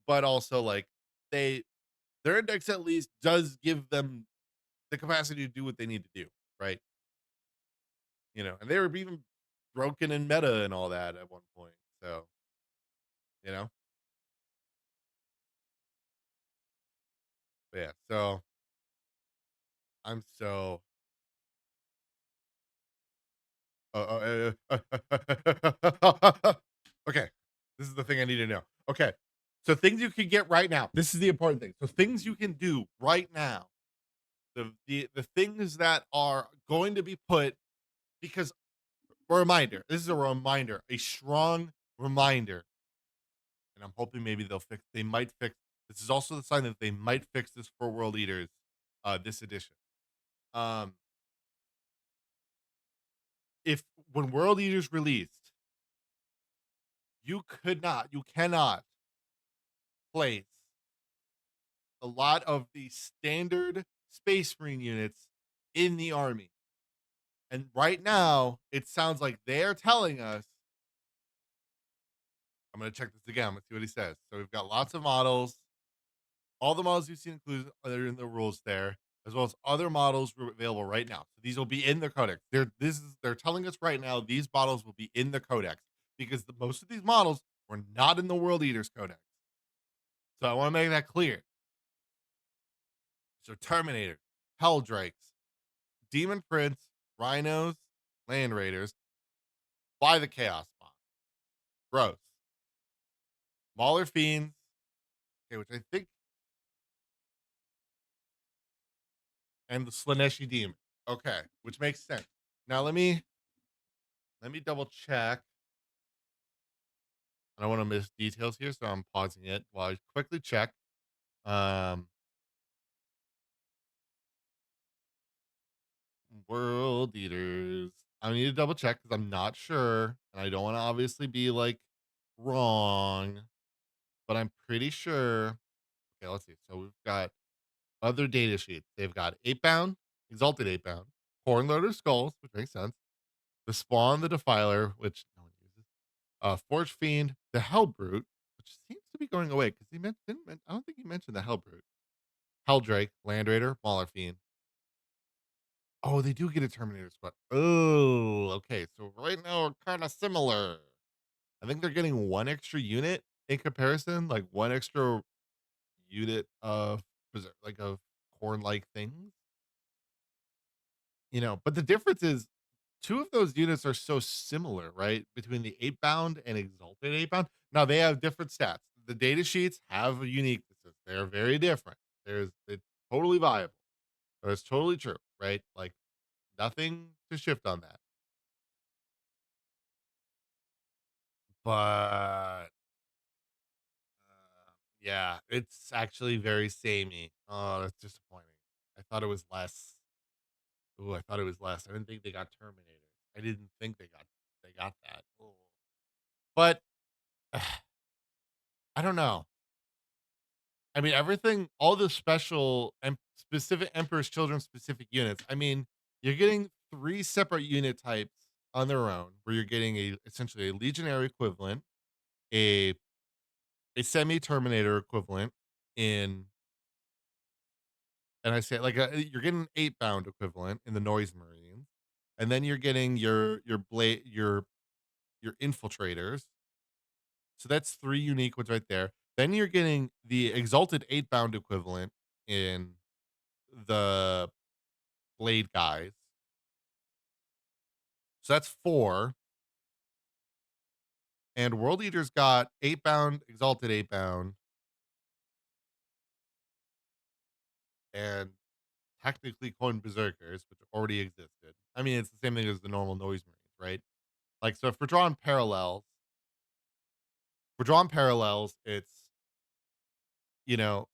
But also like they their index at least does give them the capacity to do what they need to do, right? And they were even broken in meta and all that at one point. So, you know, but yeah. So I'm so okay. This is the thing I need to know. Okay. So things you can get right now. This is the important thing. So things you can do right now. The things that are going to be put because a reminder. This is a reminder, a strong reminder. And I'm hoping maybe they might fix this is also the sign that they might fix this for World Eaters this edition. Um if when World Eaters released, you cannot place a lot of the standard Space Marine units in the army. And right now, it sounds like they are telling us I'm gonna check this again. I'm gonna see what he says. So we've got lots of models. All the models you've seen included are in the rules there, as well as other models available right now. So these will be in the codex. They're telling us right now these models will be in the codex because most of these models were not in the World Eaters codex. So I want to make that clear. So Terminator, Helldrakes, Demon Prince, Rhinos, Land Raiders, Fly the Chaos Spawn, Gross, Mauler Fiends, okay, which I think, and the Slaneshi Demon. Okay, which makes sense. Now let me double check. I don't want to miss details here, so I'm pausing it while I quickly check. Um, World Eaters. I need to double check because I'm not sure, and I don't want to obviously be like wrong, but I'm pretty sure. Okay, let's see. So we've got other data sheets. They've got 8-bound, Exalted 8-bound, Hornloader Skulls, which makes sense. The Spawn, the Defiler, which no one uses. Forge Fiend, the Hellbrute, which seems to be going away because I don't think he mentioned the Hellbrute. Helldrake, Land Raider, Mauler Fiend. Oh, they do get a Terminator Squad. Oh, okay. So right now we're kind of similar. I think they're getting one extra unit in comparison, like one extra unit of like of corn like things. But the difference is two of those units are so similar, right? Between the 8-bound and Exalted 8-bound. Now they have different stats. The data sheets have uniquenesses. They're very different. It's totally viable. Or it's totally true, right? Like nothing to shift on that. But yeah, it's actually very samey. Oh, that's disappointing. I thought it was less. Ooh, I thought it was less. I didn't think they got Terminator. I didn't think they got that. Ooh. But I don't know. I mean, everything, all the special and specific Emperor's Children specific units. I mean, you're getting three separate unit types on their own, where you're getting essentially a Legionary equivalent, a a semi Terminator equivalent in, and I say like you're getting an 8-bound equivalent in the Noise Marines, and then you're getting your blade your infiltrators. So that's 3 unique ones right there. Then you're getting the exalted 8-bound equivalent in the blade guys. So that's 4. And World Eater's got 8-bound, exalted 8-bound, and technically coined berserkers, which already existed. I mean, it's the same thing as the normal noise marines, right? Like, so if we're drawing parallels, it's, you know,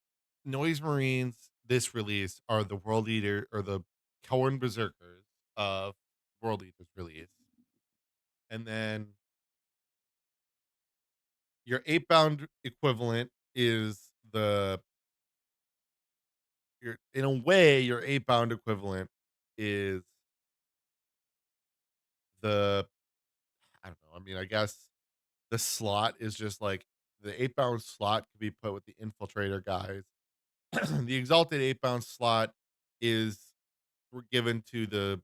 noise marines this release are the world eater or the Corn berserkers of world eater's release. And then your 8-bound equivalent is your in a way, your 8-bound equivalent is the I don't know, I mean, I guess the slot is just like the 8-bound slot could be put with the infiltrator guys. The exalted 8-bound slot is were given to the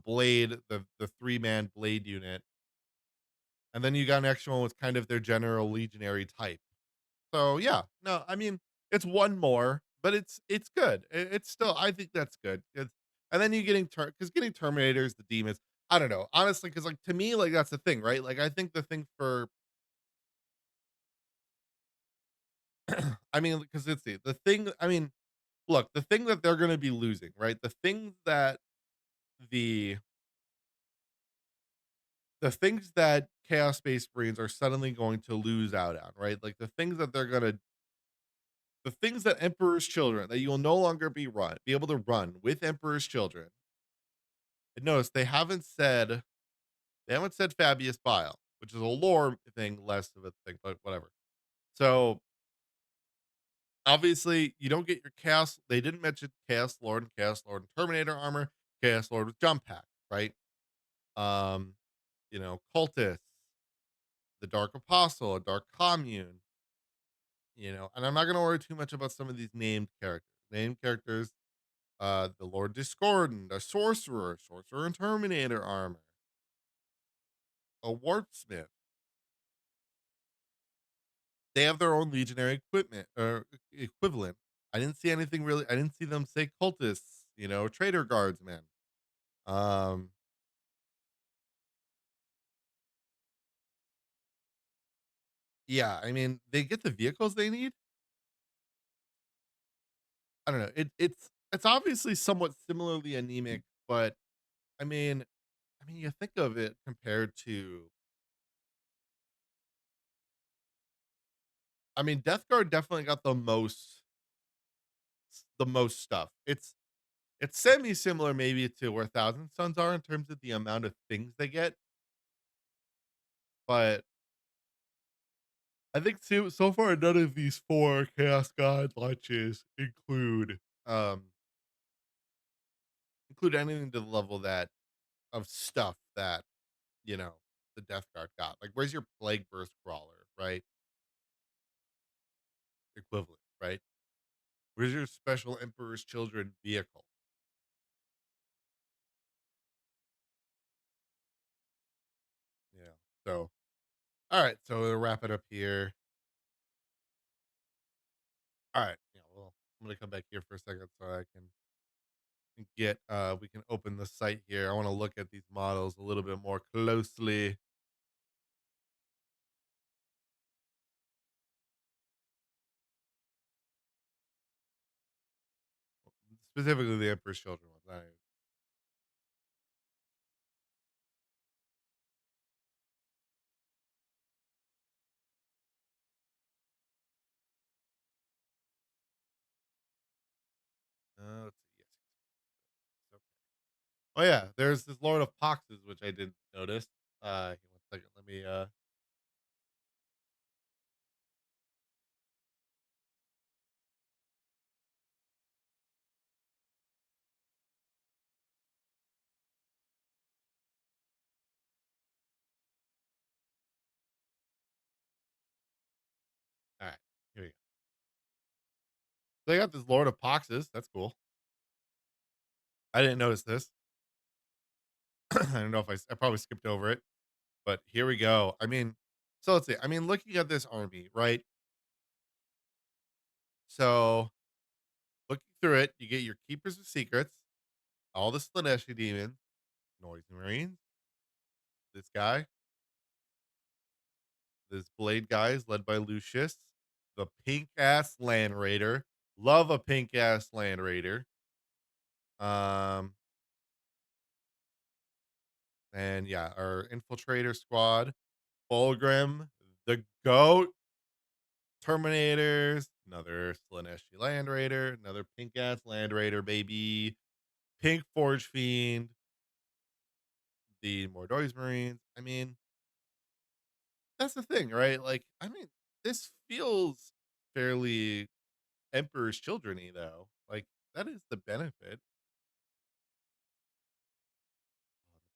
blade, the 3-man blade unit. And then you got an extra one with kind of their general legionary type. So yeah, no, I mean it's one more, but it's good. It's still I think that's good. And then you getting because getting Terminators, the demons. I don't know honestly, because like to me, like that's the thing, right? Like I think the thing for I mean, because it's the thing. I mean, look, the thing that they're going to be losing, right? The the things that Chaos Space Marines are suddenly going to lose out on, right? Like the things that they're gonna the things that Emperor's Children that you will no longer be able to run with Emperor's Children. And notice they haven't said Fabius Bile, which is a lore thing, less of a thing, but whatever. So obviously you don't get your Chaos. They didn't mention Chaos Lord and Terminator armor, Chaos Lord with jump pack, right? Um, Cultists, the Dark Apostle, a Dark Commune, and I'm not gonna worry too much about some of these named characters. Named characters, the Lord Discordant, a Sorcerer and Terminator armor, a Warpsmith. They have their own legionary equipment or equivalent. I didn't see anything really. I didn't see them say cultists, traitor guardsmen. Um, yeah, I mean, they get the vehicles they need. I don't know. It's obviously somewhat similarly anemic, but I mean, you think of it compared to. I mean, Death Guard definitely got the most stuff. It's semi similar maybe to where Thousand Sons are in terms of the amount of things they get, but I think so far none of these 4 Chaos God launches include anything to the level that of stuff that, you know, the Death Guard got. Like, where's your Plague Burst Crawler, right? Equivalent, right? Where's your special Emperor's Children vehicle? Yeah. So, all right. So we'll wrap it up here. All right. Yeah. Well, I'm gonna come back here for a second so I can we can open the site here. I want to look at these models a little bit more closely. Specifically the Emperor's Children ones. Let's see. Yes. Okay. Oh yeah, there's this Lord of Poxes, which I didn't notice. Here, one second. Let me. All right. Here we go. They got this Lord of Poxes. That's cool. I didn't notice this. I don't know if I probably skipped over it, but here we go. I mean, so let's see. I mean, looking at this army, right? So looking through it, you get your keepers of secrets, all the Slaneshi demons, noise marines, this guy, this blade guy is led by Lucius, the pink ass land raider. Love a pink ass land raider. Um, and yeah, our infiltrator squad, Fulgrim, the goat, Terminators, another Slaneshi Land Raider, another pink ass Land Raider, baby. Pink Forge Fiend, the Mordor's Marines. I mean, that's the thing, right? Like, I mean, this feels fairly Emperor's Children-y, though. Like, that is the benefit.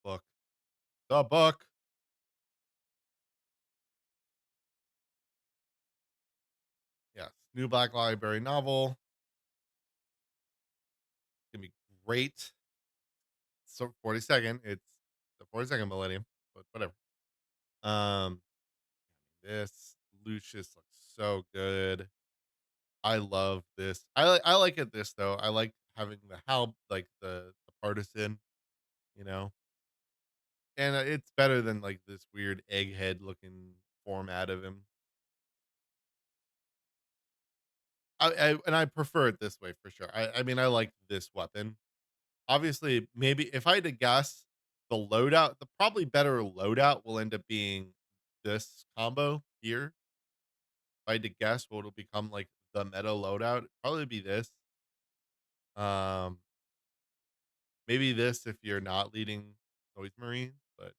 Book. The book. Yes. New Black Library novel. Gonna be great. So 42nd. It's the 42nd millennium, but whatever. Um, this Lucius looks so good. I love this. I like it this though. I like having the how like the partisan, you know, and it's better than like this weird egghead looking format of him. And I prefer it this way for sure. I mean I like this weapon. Obviously, maybe if I had to guess, the loadout, the probably better loadout will end up being this combo here. If I had to guess what will become like the meta loadout, it'd probably be this. Um, Maybe this if you're not leading Noise Marines, but,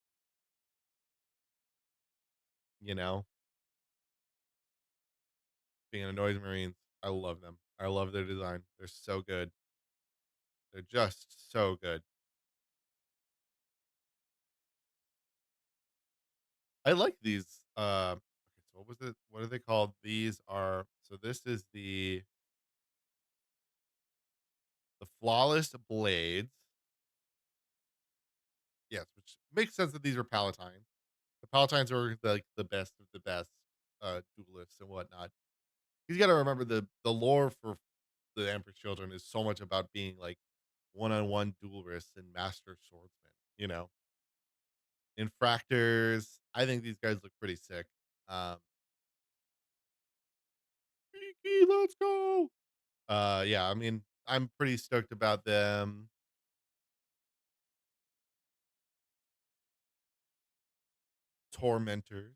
you know, being a Noise Marines, I love them. I love their design. They're so good. They're just so good. I like these, okay, so what was it? What are they called? These are so this is the Flawless Blades. Yes, which makes sense that these are Palatines. The Palatines are, like, the best of the best, duelists and whatnot. You gotta remember the lore for the Emperor's Children is so much about being like one-on-one duelists and master swordsmen, you know. Infractors, I think these guys look pretty sick. Um, Kiki, let's go. Yeah, I mean, I'm pretty stoked about them. Tormentors.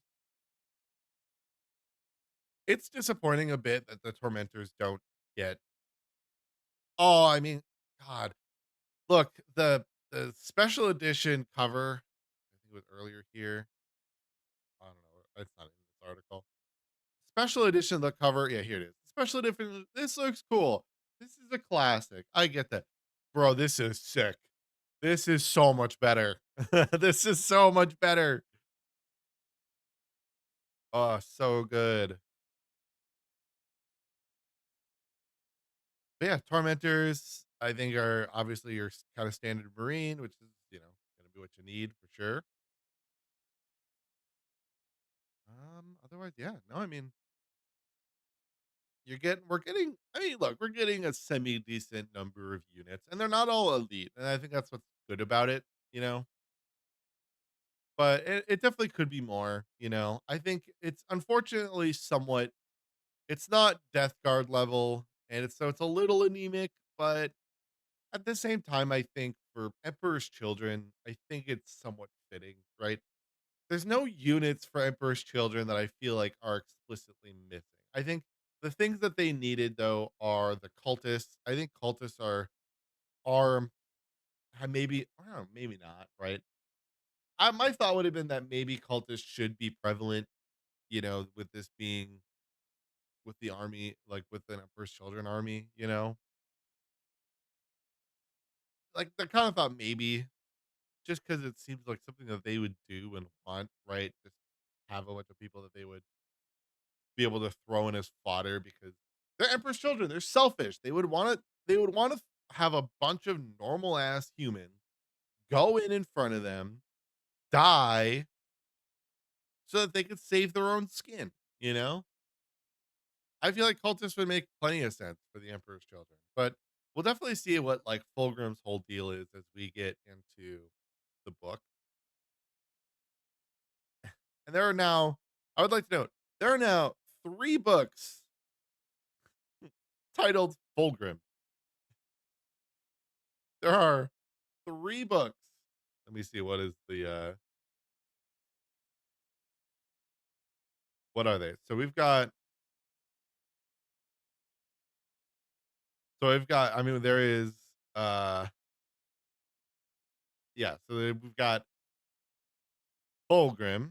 It's disappointing a bit that the Tormentors don't get. Oh, I mean, God, look the special edition cover. I think it was earlier here. I don't know. It's not in this article. Special edition of the cover. Yeah, here it is. Special edition. This looks cool. This is a classic. I get that. Bro, this is sick. This is so much better. This is so much better. Oh, so good. But yeah, Tormentors, I think are obviously your kind of standard Marine, which is, gonna be what you need for sure. Otherwise, yeah. No, I mean, we're getting I mean, look, we're getting a semi decent number of units, and they're not all elite. And I think that's what's good about it, you know. But it definitely could be more, you know. I think it's unfortunately somewhat it's not Death Guard level, and it's a little anemic, but at the same time, I think for Emperor's Children, I think it's somewhat fitting, right? There's no units for Emperor's Children that I feel like are explicitly missing. I think the things that they needed though are the cultists. I think cultists are maybe I don't know, maybe not, right? My thought would have been that maybe cultists should be prevalent, with this being with the army, like with the Emperor's Children army, like I kind of thought maybe just because it seems like something that they would do and want, right? Just have a bunch of people that they would be able to throw in as fodder because they're Emperor's Children. They're selfish. They would want to. They would want to have a bunch of normal ass humans go in front of them, die, so that they could save their own skin, you know? I feel like cultists would make plenty of sense for the Emperor's Children, but we'll definitely see what like Fulgrim's whole deal is as we get into the book. And there are now, I would like to note, there are now 3 books titled Fulgrim. There are 3 books. Let me see what is the what are they? So we've got I mean there is uh yeah, we've got Fulgrim.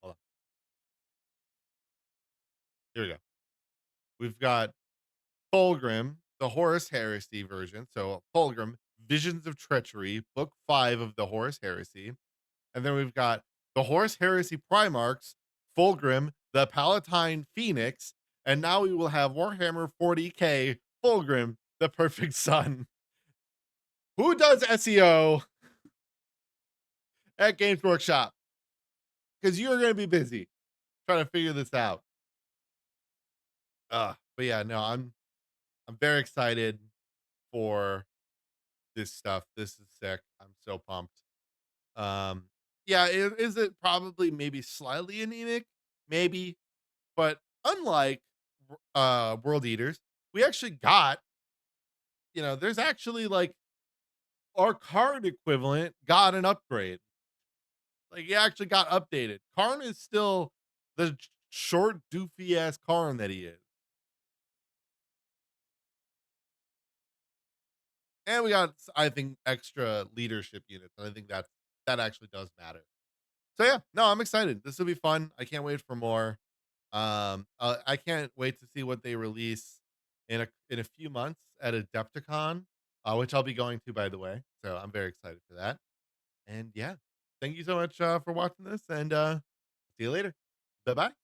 Hold on. Here we go. We've got Fulgrim, the Horus Heresy version. So Fulgrim, Visions of Treachery, book 5 of the Horus Heresy. And then we've got the Horus Heresy Primarchs, Fulgrim, the Palatine Phoenix, and now we will have Warhammer 40K Fulgrim, the Perfect Sun. Who does SEO at Games Workshop? Because you're going to be busy trying to figure this out. But yeah, no, I'm very excited for this stuff. This is sick. I'm so pumped. Um, yeah, is it probably maybe slightly anemic? Maybe, but unlike World Eaters, we actually got, there's actually like our card equivalent got an upgrade. Like he actually got updated. Karn is still the short, doofy ass Karn that he is. And we got, I think, extra leadership units. And I think that actually does matter. So yeah, no, I'm excited. This will be fun. I can't wait for more. I can't wait to see what they release in a few months at Adepticon, which I'll be going to, by the way. So I'm very excited for that. And yeah, thank you so much for watching this, and see you later. Bye bye.